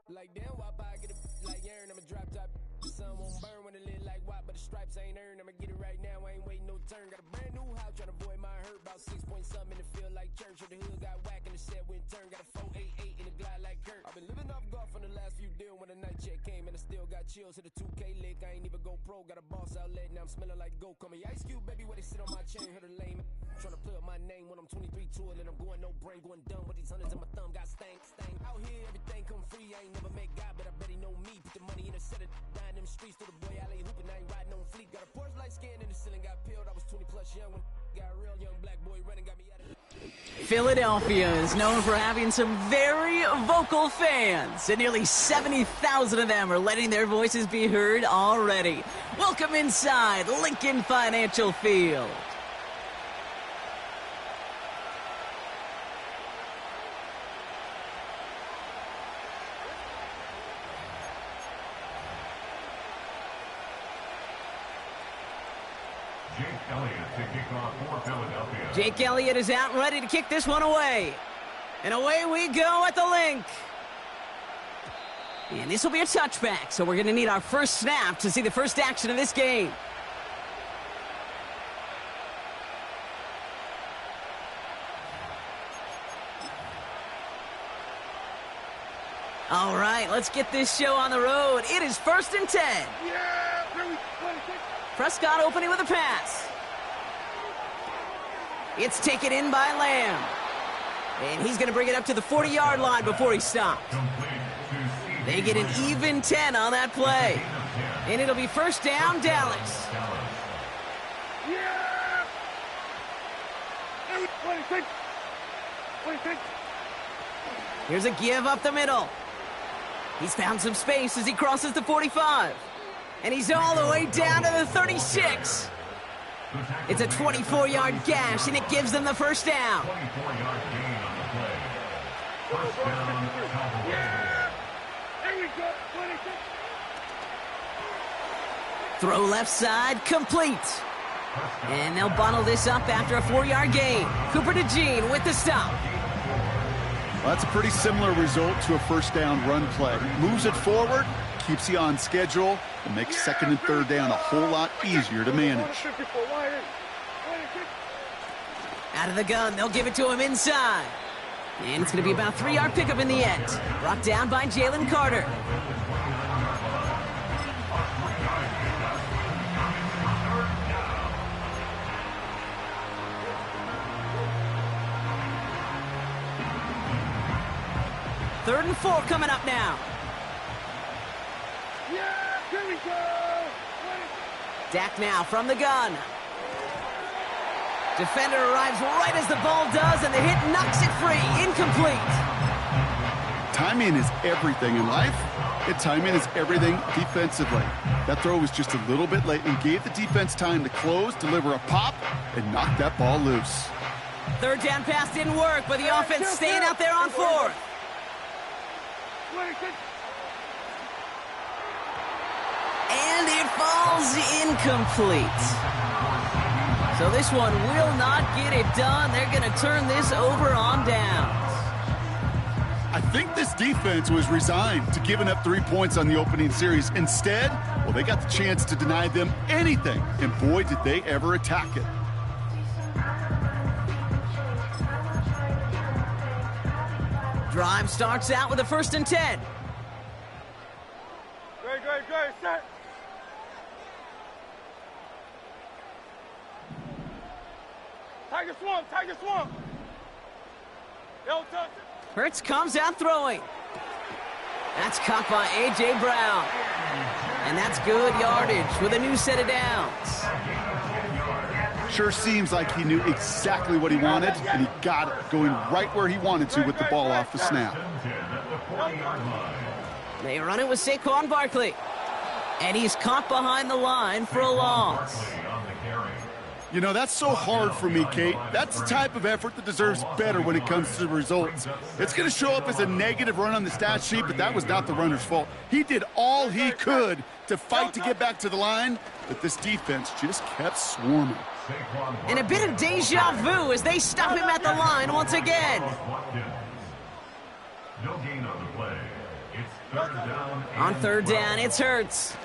like damn, wop, I get it like Aaron, I'ma drop top. The sun won't burn when it lit like wop, but the stripes ain't earned. I'ma get it right now, I ain't waiting no turn. Got a brand new house, tryna avoid my hurt. About 6 point something in the field like church. Or the hood got whack and the set went turn. Got a 488 in the glide like Kurt. I've been living off golf on the last few deals. When the night check came and I still got chills. Hit a 2K lick, I ain't even go pro. Got a boss outlet, now I'm smelling like go. Call me Ice Cube, baby, where they sit on my chain. Heard a lame. Tryna play up my name when I'm 23 to it. And I'm going no brain, going dumb with these hundreds in my thumb. Got stank. Out here, everything come free. I ain't never met God, but I bet he know me. Put the money in a set of dying them streets. Through the boy alley hooping, I ain't riding on fleet. Got a Porsche light scan in the ceiling, got peeled. I was 20 plus young when got real young black boy running, got me out of it. Philadelphia is known for having some very vocal fans, and nearly 70,000 of them are letting their voices be heard already. Welcome inside Lincoln Financial Field. Jake Elliott to kick off for Philadelphia. Jake Elliott is out ready to kick this one away. And away we go at the link. And this will be a touchback, so we're going to need our first snap to see the first action of this game. All right, let's get this show on the road. It is 1st and 10. Prescott opening with a pass. It's taken in by Lamb. And he's going to bring it up to the 40-yard line before he stops. Complete to They get an even 10 on that play. And it'll be first down, Dallas. Yeah! 26! 26! Here's a give up the middle. He's found some space as he crosses the 45. And he's all the way down to the 36. It's a 24-yard gash, and it gives them the first down. 24-yard gain on the play. First down, Cowboys. Yeah! There we go! 26! Throw left side, complete. And they'll bundle this up after a 4-yard gain. Cooper DeJean with the stop. Well, that's a pretty similar result to a first down run play. Moves it forward, keeps you on schedule, and makes second and third down a whole lot easier to manage. Out of the gun, they'll give it to him inside. And it's going to be about a 3-yard pickup in the end. Brought down by Jalen Carter. Third and 4 coming up now. Yeah, here we go! Dak now from the gun. Defender arrives right as the ball does, and the hit knocks it free. Incomplete. Timing is everything in life, and timing is everything defensively. That throw was just a little bit late and gave the defense time to close, deliver a pop, and knock that ball loose. Third down pass didn't work, but the offense staying out there on 4th. 26! And it falls incomplete. So this one will not get it done. They're going to turn this over on downs. I think this defense was resigned to giving up 3 points on the opening series. Instead, well, they got the chance to deny them anything, and boy, did they ever attack it. Drive starts out with a 1st and 10. Great, set! Tiger swamp! Yo, touch it! Hurts comes out throwing. That's caught by A.J. Brown. And that's good yardage with a new set of downs. Sure seems like he knew exactly what he wanted, and he got it, going right where he wanted to with the ball off the snap. They run it with Saquon Barkley. And he's caught behind the line for a loss. You know, that's so hard for me, Kate. That's the type of effort that deserves better when it comes to the results. It's going to show up as a negative run on the stat sheet, but that was not the runner's fault. He did all he could to fight to get back to the line, but this defense just kept swarming. And a bit of deja vu as they stop him at the line once again. No gain on the play. It's third down. On third down, it's Hurts.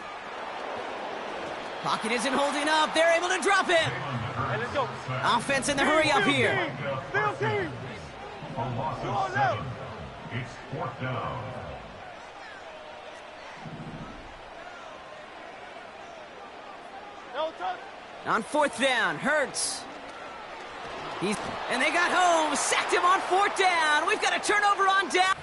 Pocket isn't holding up. They're able to drop him. Hey, let's go. Offense in the hurry up here. A loss of 7. It's 4th down. No touch! On 4th down, Hurts. And they got home. Sacked him on 4th down. We've got a turnover on down.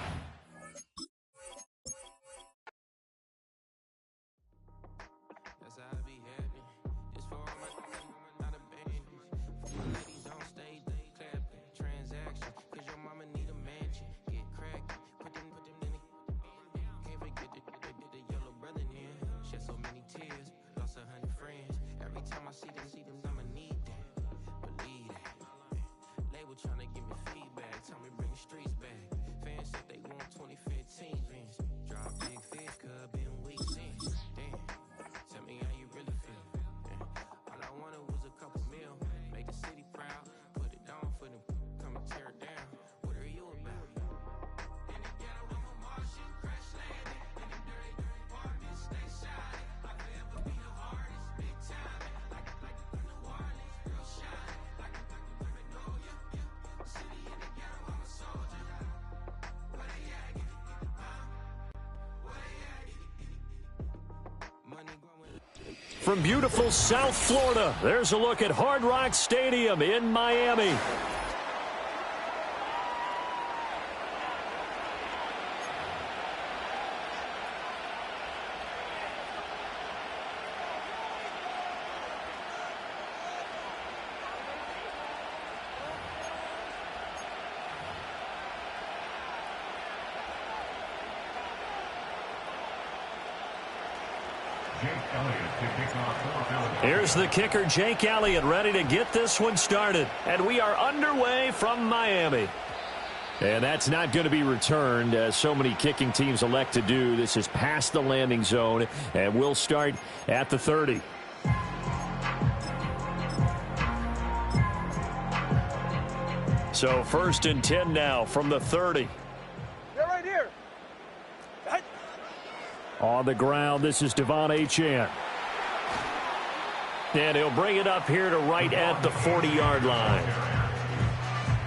From beautiful South Florida, there's a look at Hard Rock Stadium in Miami. Here's the kicker, Jake Elliott, ready to get this one started. And we are underway from Miami. And that's not going to be returned, as so many kicking teams elect to do. This is past the landing zone, and we'll start at the 30. So 1st and 10 now from the 30. They're right here. On the ground, this is Devon Achane. And he'll bring it up here to right at the 40-yard line.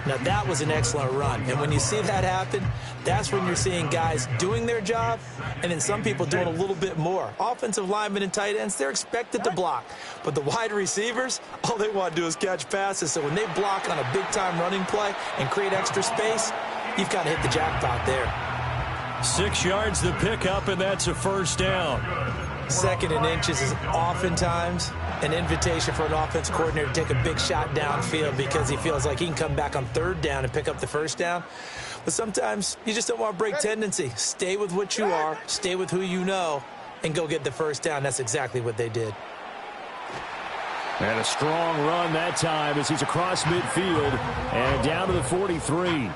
Now, that was an excellent run. And when you see that happen, that's when you're seeing guys doing their job and then some people doing a little bit more. Offensive linemen and tight ends, they're expected to block. But the wide receivers, all they want to do is catch passes. So when they block on a big-time running play and create extra space, you've got to hit the jackpot there. 6 yards the pickup, and that's a first down. 2nd and inches is oftentimes an invitation for an offense coordinator to take a big shot downfield because he feels like he can come back on 3rd down and pick up the first down. But sometimes you just don't want to break tendency. Stay with what you are, stay with who you know, and go get the first down. That's exactly what they did. And a strong run that time as he's across midfield and down to the 43.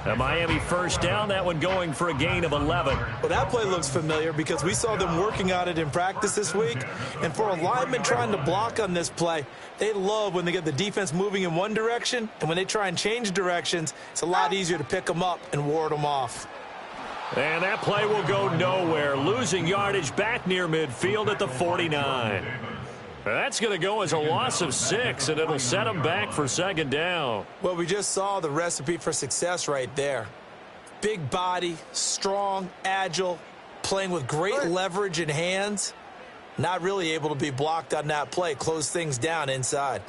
A Miami first down, that one going for a gain of 11. Well, that play looks familiar because we saw them working on it in practice this week. And for a lineman trying to block on this play, they love when they get the defense moving in one direction. And when they try and change directions, it's a lot easier to pick them up and ward them off. And that play will go nowhere. Losing yardage back near midfield at the 49. That's going to go as a loss of 6, and it'll set them back for 2nd down. Well, we just saw the recipe for success right there. Big body, strong, agile, playing with great leverage in hands. Not really able to be blocked on that play. Close things down inside.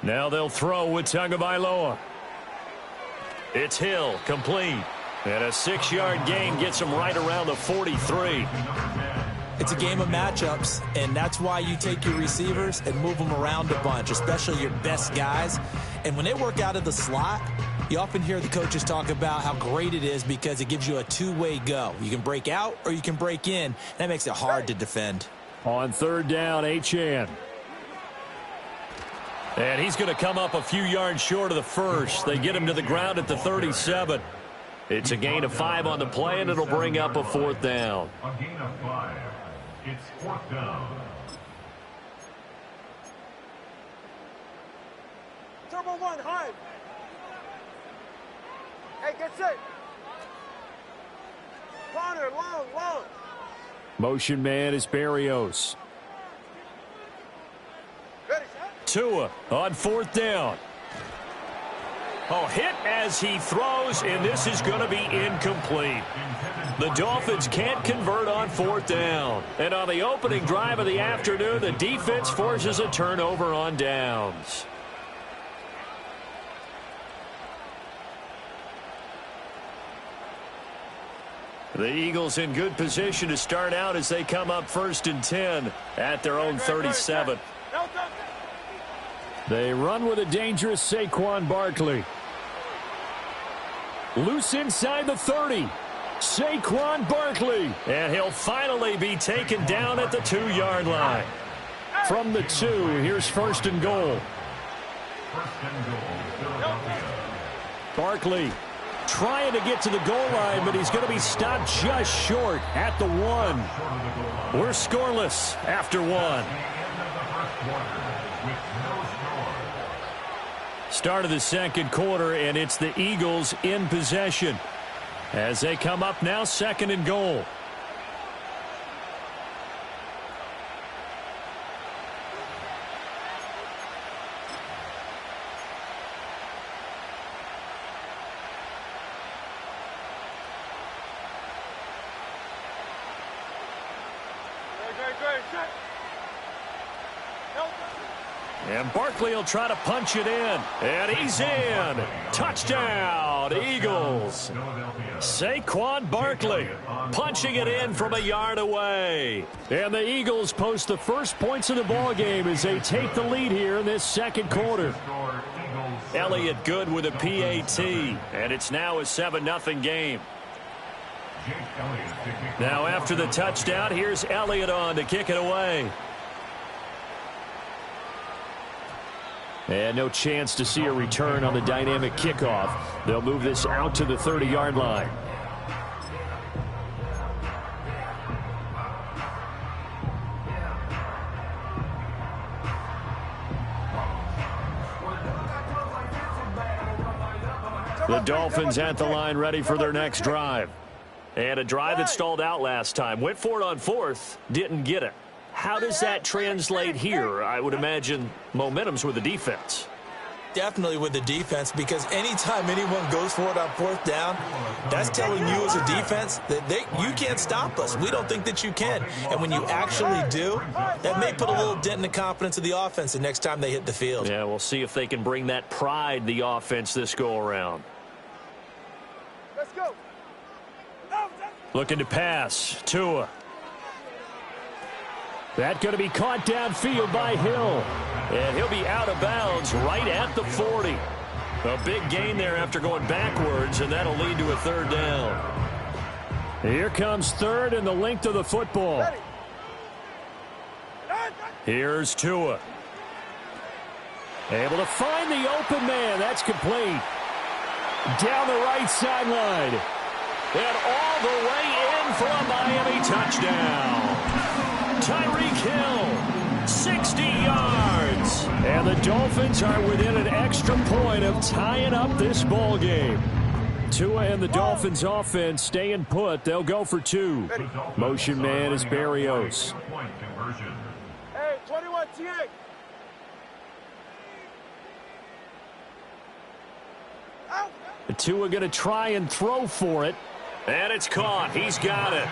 Now they'll throw with Tagovailoa. It's Hill, complete. And a 6-yard gain gets him right around the 43. It's a game of matchups, and that's why you take your receivers and move them around a bunch, especially your best guys. And when they work out of the slot, you often hear the coaches talk about how great it is because it gives you a two-way go. You can break out or you can break in. That makes it hard to defend. On 3rd down, Achane. And he's going to come up a few yards short of the first. They get him to the ground at the 37. It's a gain of 5 on the play, and it'll bring up a 4th down. A gain of 5. It's 4th down. Turbo 1, high. Hey, get set. Corner, long. Motion man is Berrios. Ready. Tua on 4th down. Oh, hit as he throws, and this is going to be incomplete. The Dolphins can't convert on 4th down. And on the opening drive of the afternoon, the defense forces a turnover on downs. The Eagles in good position to start out as they come up 1st and 10 at their own 37. They run with a dangerous Saquon Barkley. Loose inside the 30. Saquon Barkley. And he'll finally be taken down at the 2-yard line. From the 2, here's 1st and goal. Barkley trying to get to the goal line, but he's going to be stopped just short at the 1. We're scoreless after 1. Start of the 2nd quarter, and it's the Eagles in possession as they come up now 2nd and goal. And Barkley will try to punch it in. And he's in. Touchdown, Eagles. Saquon Barkley punching it in from a yard away. And the Eagles post the first points of the ball game as they take the lead here in this 2nd quarter. Elliott good with a PAT. And it's now a 7-0 game. Now after the touchdown, here's Elliott on to kick it away. And no chance to see a return on the dynamic kickoff. They'll move this out to the 30-yard line. The Dolphins at the line ready for their next drive. And a drive that stalled out last time. Went for it on fourth, didn't get it. How does that translate here? I would imagine momentum's with the defense. Definitely with the defense, because anytime anyone goes for it on fourth down, that's telling you as a defense that you can't stop us. We don't think that you can. And when you actually do, that may put a little dent in the confidence of the offense the next time they hit the field. Yeah, we'll see if they can bring that pride, the offense, this go-around. Let's go. Looking to pass. Tua. That going to be caught downfield by Hill. And he'll be out of bounds right at the 40. A big gain there after going backwards, and that'll lead to a third down. Here comes third and the length of the football. Here's Tua. Able to find the open man. That's complete. Down the right sideline. And all the way in for a Miami touchdown. Tyreek Hill, 60 yards. And the Dolphins are within an extra point of tying up this ball game. Tua and the Dolphins offense staying put. They'll go for two. Motion man is Berrios. Hey, 21 TA. Tua going to try and throw for it. And it's caught. He's got it.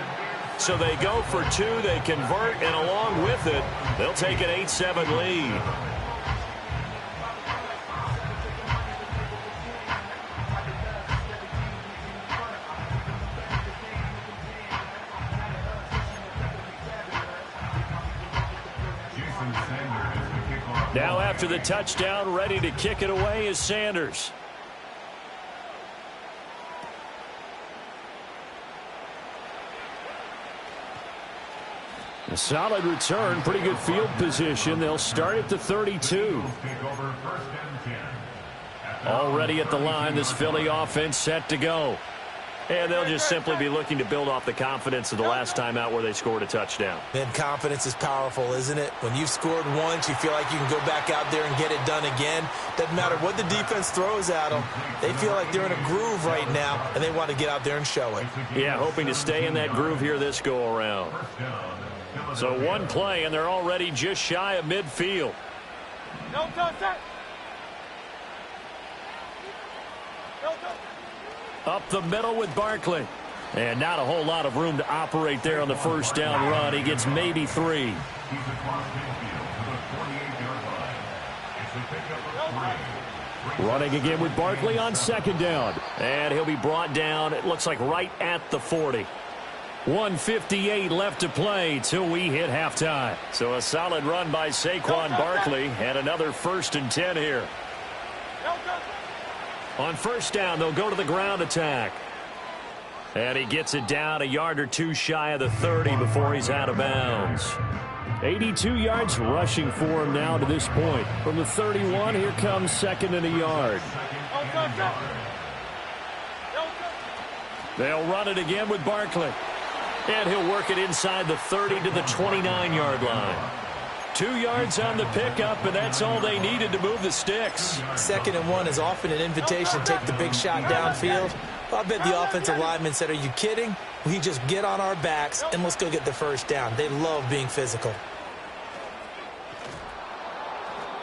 So they go for two. They convert, and along with it, they'll take an 8-7 lead. Now after the touchdown, ready to kick it away is Sanders. A solid return, pretty good field position. They'll start at the 32. Already at the line, this Philly offense set to go. And they'll just simply be looking to build off the confidence of the last time out where they scored a touchdown. And confidence is powerful, isn't it? When you've scored once, you feel like you can go back out there and get it done again. Doesn't matter what the defense throws at them. They feel like they're in a groove right now, and they want to get out there and show it. Yeah, hoping to stay in that groove here this go-around. So one play, and they're already just shy of midfield. No contact. No contact. Up the middle with Barkley. And not a whole lot of room to operate there on the first down run. He gets maybe 3. Running again with Barkley on second down. And he'll be brought down, it looks like right at the 40. 1:58 left to play till we hit halftime. So a solid run by Saquon Barkley and another 1st and 10 here. On first down, they'll go to the ground attack. And he gets it down a yard or two shy of the 30 before he's out of bounds. 82 yards rushing for him now to this point. From the 31, here comes 2nd and a yard. They'll run it again with Barkley. And he'll work it inside the 30 to the 29-yard line. 2 yards on the pickup, and that's all they needed to move the sticks. 2nd and 1 is often an invitation to take the big shot downfield. I bet the offensive lineman said, are you kidding? We just get on our backs and let's go get the first down. They love being physical.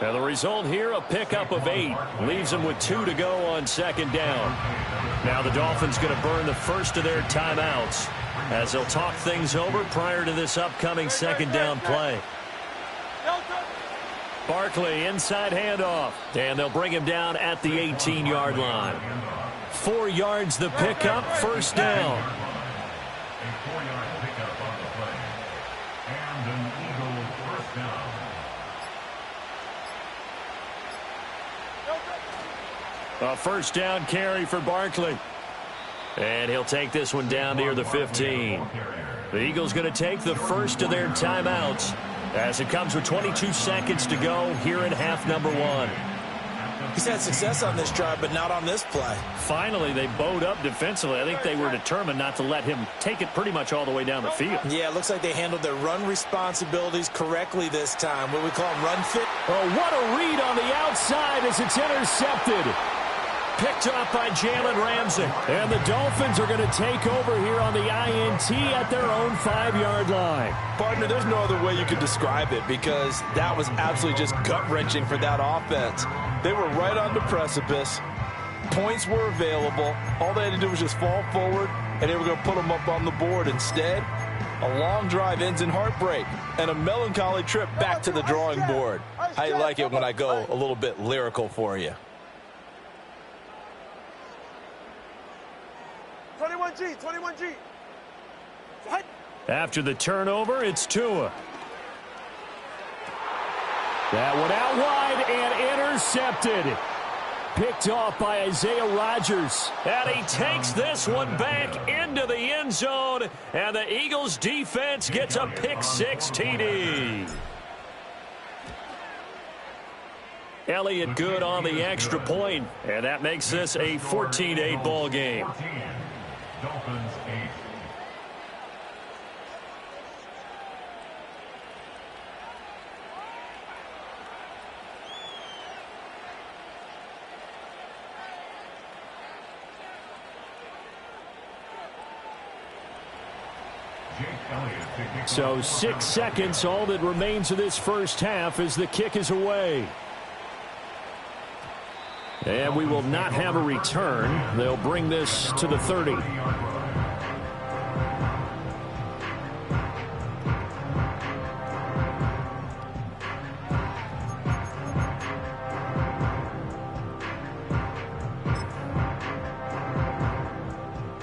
Now the result here, a pickup of 8. Leaves them with 2 to go on second down. Now the Dolphins going to burn the first of their timeouts as they'll talk things over prior to this upcoming second down play. Barkley, inside handoff. And they'll bring him down at the 18-yard line. 4 yards the pickup, first down. A 4-yard pickup on the play. And an Eagle first down. A first down carry for Barkley. And he'll take this one down near the 15. The Eagles going to take the first of their timeouts as it comes with 22 seconds to go here in half number 1. He's had success on this drive, but not on this play. Finally, they bowed up defensively. I think they were determined not to let him take it pretty much all the way down the field. Yeah, it looks like they handled their run responsibilities correctly this time. What we call them, run fit. Oh, what a read on the outside as it's intercepted. Picked up by Jalen Ramsey. And the Dolphins are going to take over here on the INT at their own 5-yard line. Partner, there's no other way you could describe it because that was absolutely just gut-wrenching for that offense. They were right on the precipice. Points were available. All they had to do was just fall forward, and they were going to put them up on the board. Instead, a long drive ends in heartbreak and a melancholy trip back to the drawing board. How you like it when I go a little bit lyrical for you? 21G, 21G. After the turnover, it's Tua. That one out wide and intercepted. Picked off by Isaiah Rodgers. And he takes this one back into the end zone. And the Eagles defense gets a pick-6 TD. Elliott good on the extra point, and that makes this a 14-8 ball game. Dolphins 8. So 6 seconds, all that remains of this first half as the kick is away. And we will not have a return. They'll bring this to the 30.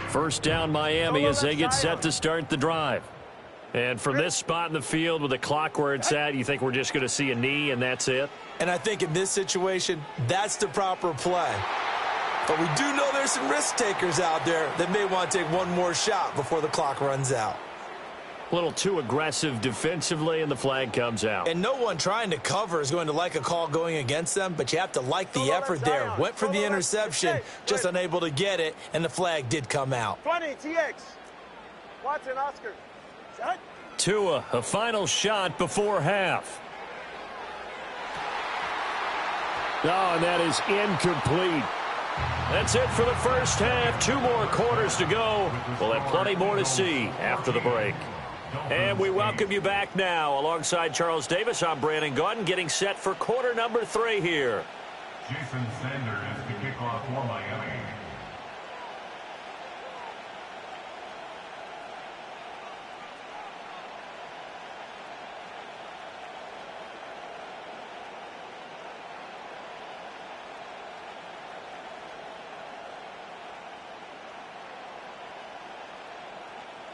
First down Miami as they get set to start the drive. And from this spot in the field with the clock where it's at, you think we're just going to see a knee and that's it? And I think in this situation, that's the proper play. But we do know there's some risk takers out there that may want to take one more shot before the clock runs out. A little too aggressive defensively, and the flag comes out. And no one trying to cover is going to like a call going against them, but you have to like the effort there. Went for the interception, just unable to get it, and the flag did come out. 20, TX. Watson, Oscar. Tua, a final shot before half. Oh, and that is incomplete. That's it for the first half. 2 more quarters to go. We'll have plenty more to see after the break. And we welcome you back now. Alongside Charles Davis, I'm Brandon Gaudin, getting set for quarter number 3 here. Jason Sanders to kick off for Miami.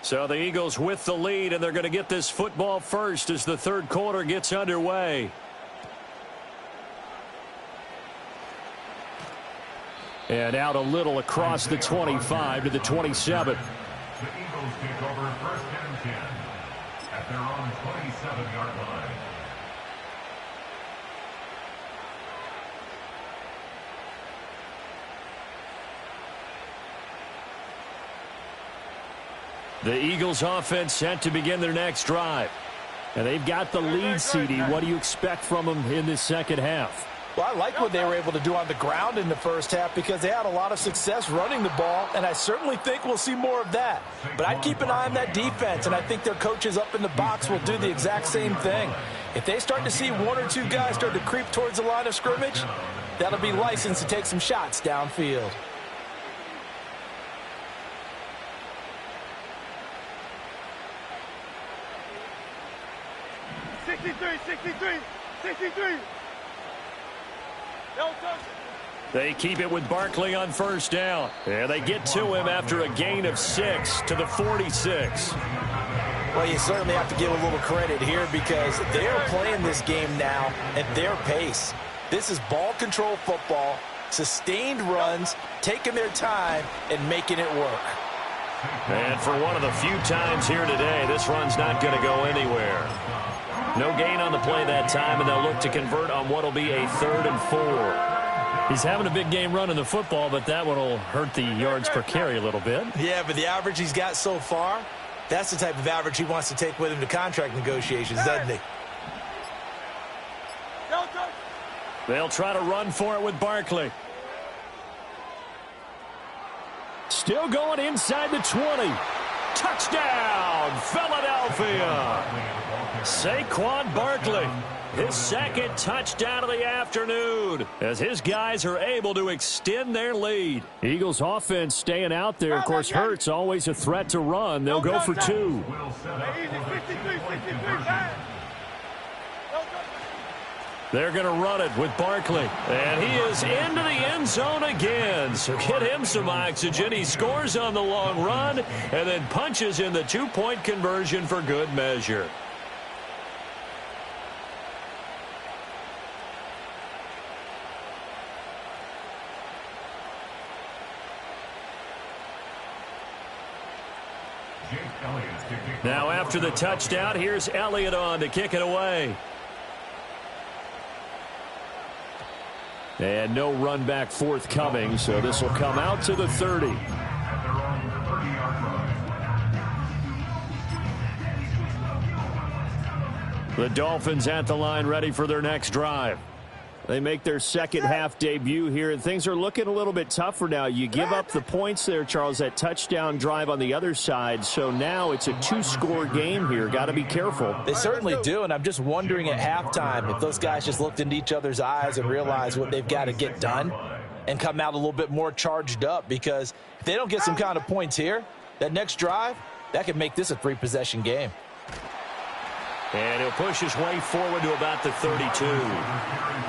So the Eagles with the lead, and they're going to get this football first as the third quarter gets underway. And out a little across the 25 to the 27. The Eagles take over first and 10 at their own 27-yard line. The Eagles offense set to begin their next drive. And they've got the lead, CD. What do you expect from them in this second half? Well, I like what they were able to do on the ground in the first half because they had a lot of success running the ball, and I certainly think we'll see more of that. But I'd keep an eye on that defense, and I think their coaches up in the box will do the exact same thing. If they start to see 1 or 2 guys start to creep towards the line of scrimmage, that'll be licensed to take some shots downfield. They keep it with Barkley on first down. And they get to him after a gain of 6 to the 46. Well, you certainly have to give a little credit here because they're playing this game now at their pace. This is ball control football. Sustained runs, taking their time, and making it work. And for one of the few times here today, this run's not going to go anywhere. No gain on the play that time, and they'll look to convert on what will be a 3rd and 4. He's having a big game running the football, but that one will hurt the yards per carry a little bit. Yeah, but the average he's got so far, that's the type of average he wants to take with him to contract negotiations, doesn't he? They'll try to run for it with Barkley. Still going inside the 20. Touchdown, Philadelphia. Saquon Barkley, his 2nd touchdown of the afternoon, as his guys are able to extend their lead. Eagles offense staying out there. Of course, Hurts always a threat to run. They'll go for 2. They're going to run it with Barkley. And he is into the end zone again. So get him some oxygen. He scores on the long run and then punches in the 2-point conversion for good measure. Now after the touchdown, here's Elliott on to kick it away. And no run back forthcoming, so this will come out to the 30. The Dolphins at the line ready for their next drive. They make their second half debut here, and things are looking a little bit tougher now. You give up the points there, Charles, that touchdown drive on the other side, so now it's a 2-score game here. Got to be careful. They certainly do, and I'm just wondering at halftime if those guys just looked into each other's eyes and realized what they've got to get done and come out a little bit more charged up, because if they don't get some kind of points here, that next drive, that could make this a 3-possession game. And he'll push his way forward to about the 32.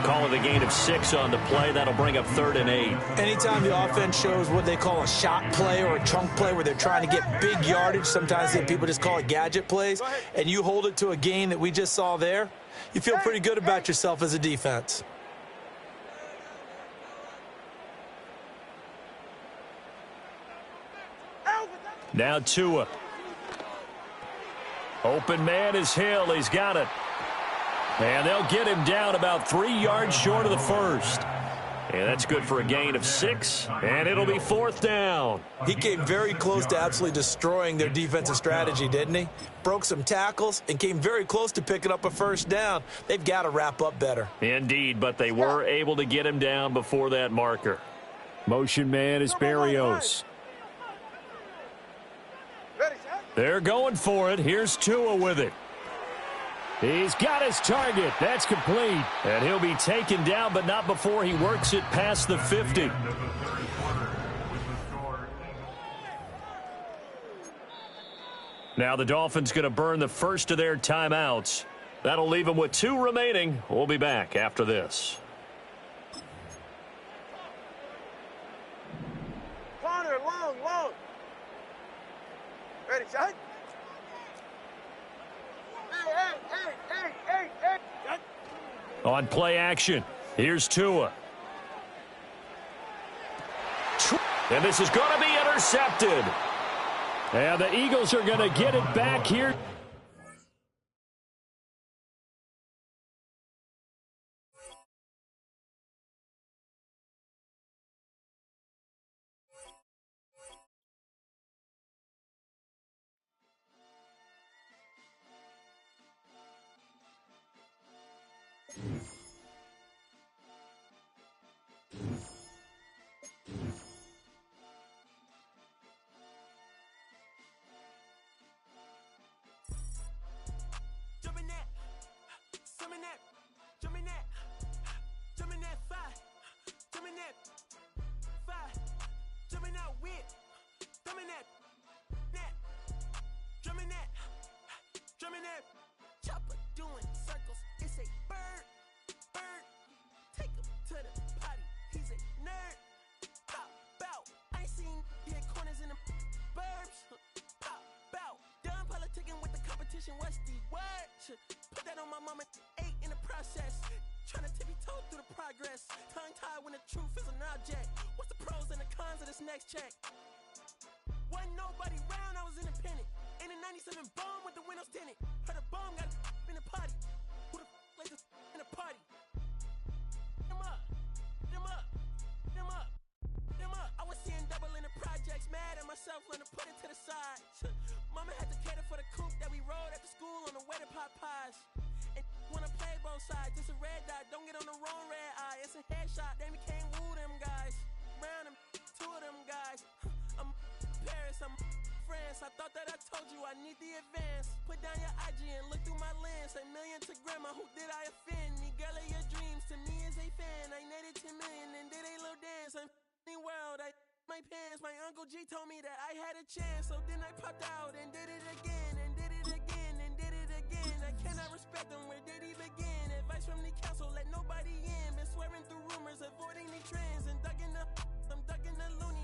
Call it a gain of 6 on the play. That'll bring up 3rd and 8. Anytime the offense shows what they call a shot play or a chunk play where they're trying to get big yardage, sometimes people just call it gadget plays, and you hold it to a gain that we just saw there, you feel pretty good about yourself as a defense. Now Tua. Open man is Hill. He's got it. And they'll get him down about 3 yards short of the first. And that's good for a gain of 6. And it'll be 4th down. He came very close to absolutely destroying their defensive strategy, didn't he? Broke some tackles and came very close to picking up a 1st down. They've got to wrap up better. Indeed, but they were able to get him down before that marker. Motion man is Berrios. They're going for it. Here's Tua with it. He's got his target. That's complete. And he'll be taken down, but not before he works it past the 50. Now the Dolphins going to burn the first of their timeouts. That'll leave them with 2 remaining. We'll be back after this. Corner, long. Ready, shot. Hey. On play action, here's Tua. And this is going to be intercepted. And the Eagles are going to get it back here. Chopper doing circles, it's a bird. Take him to the potty, he's a nerd. Pop out, I ain't seen hit corners in the burbs. Pop out, done politicking with the competition, what's the word? Put that on my mama, 8 in the process. Tryna tip told through the progress. Tongue-tied when the truth is an object. What's the pros and the cons of this next check? Wasn't nobody round, I was independent. In a 97 bomb with the windows tinted. Heard a bomb got in the party. Who the like this in the party? Them up, them up, them up, them up. I was seeing double in the projects, mad at myself, learn to put it to the side. Mama had to cater for the coupe that we rode after school on the way to Popeyes. And wanna play both sides, it's a red dot, don't get on the wrong red eye. It's a headshot, then we can't woo them guys. Round them, two of them guys. I'm Paris, I'm France. I thought that I told you I need the advance. Put down your IG and look through my lens. A million to grandma, who did I offend? Me girl of your dreams, to me as a fan. I netted 10 million and did a little dance. I'm f***ing world, I my pants. My Uncle G told me that I had a chance. So then I popped out and did it again. And did it again and did it again. I cannot respect him, where did he begin? Advice from the council, let nobody in. Been swearing through rumors, avoiding the trends. And I'm ducking the loony.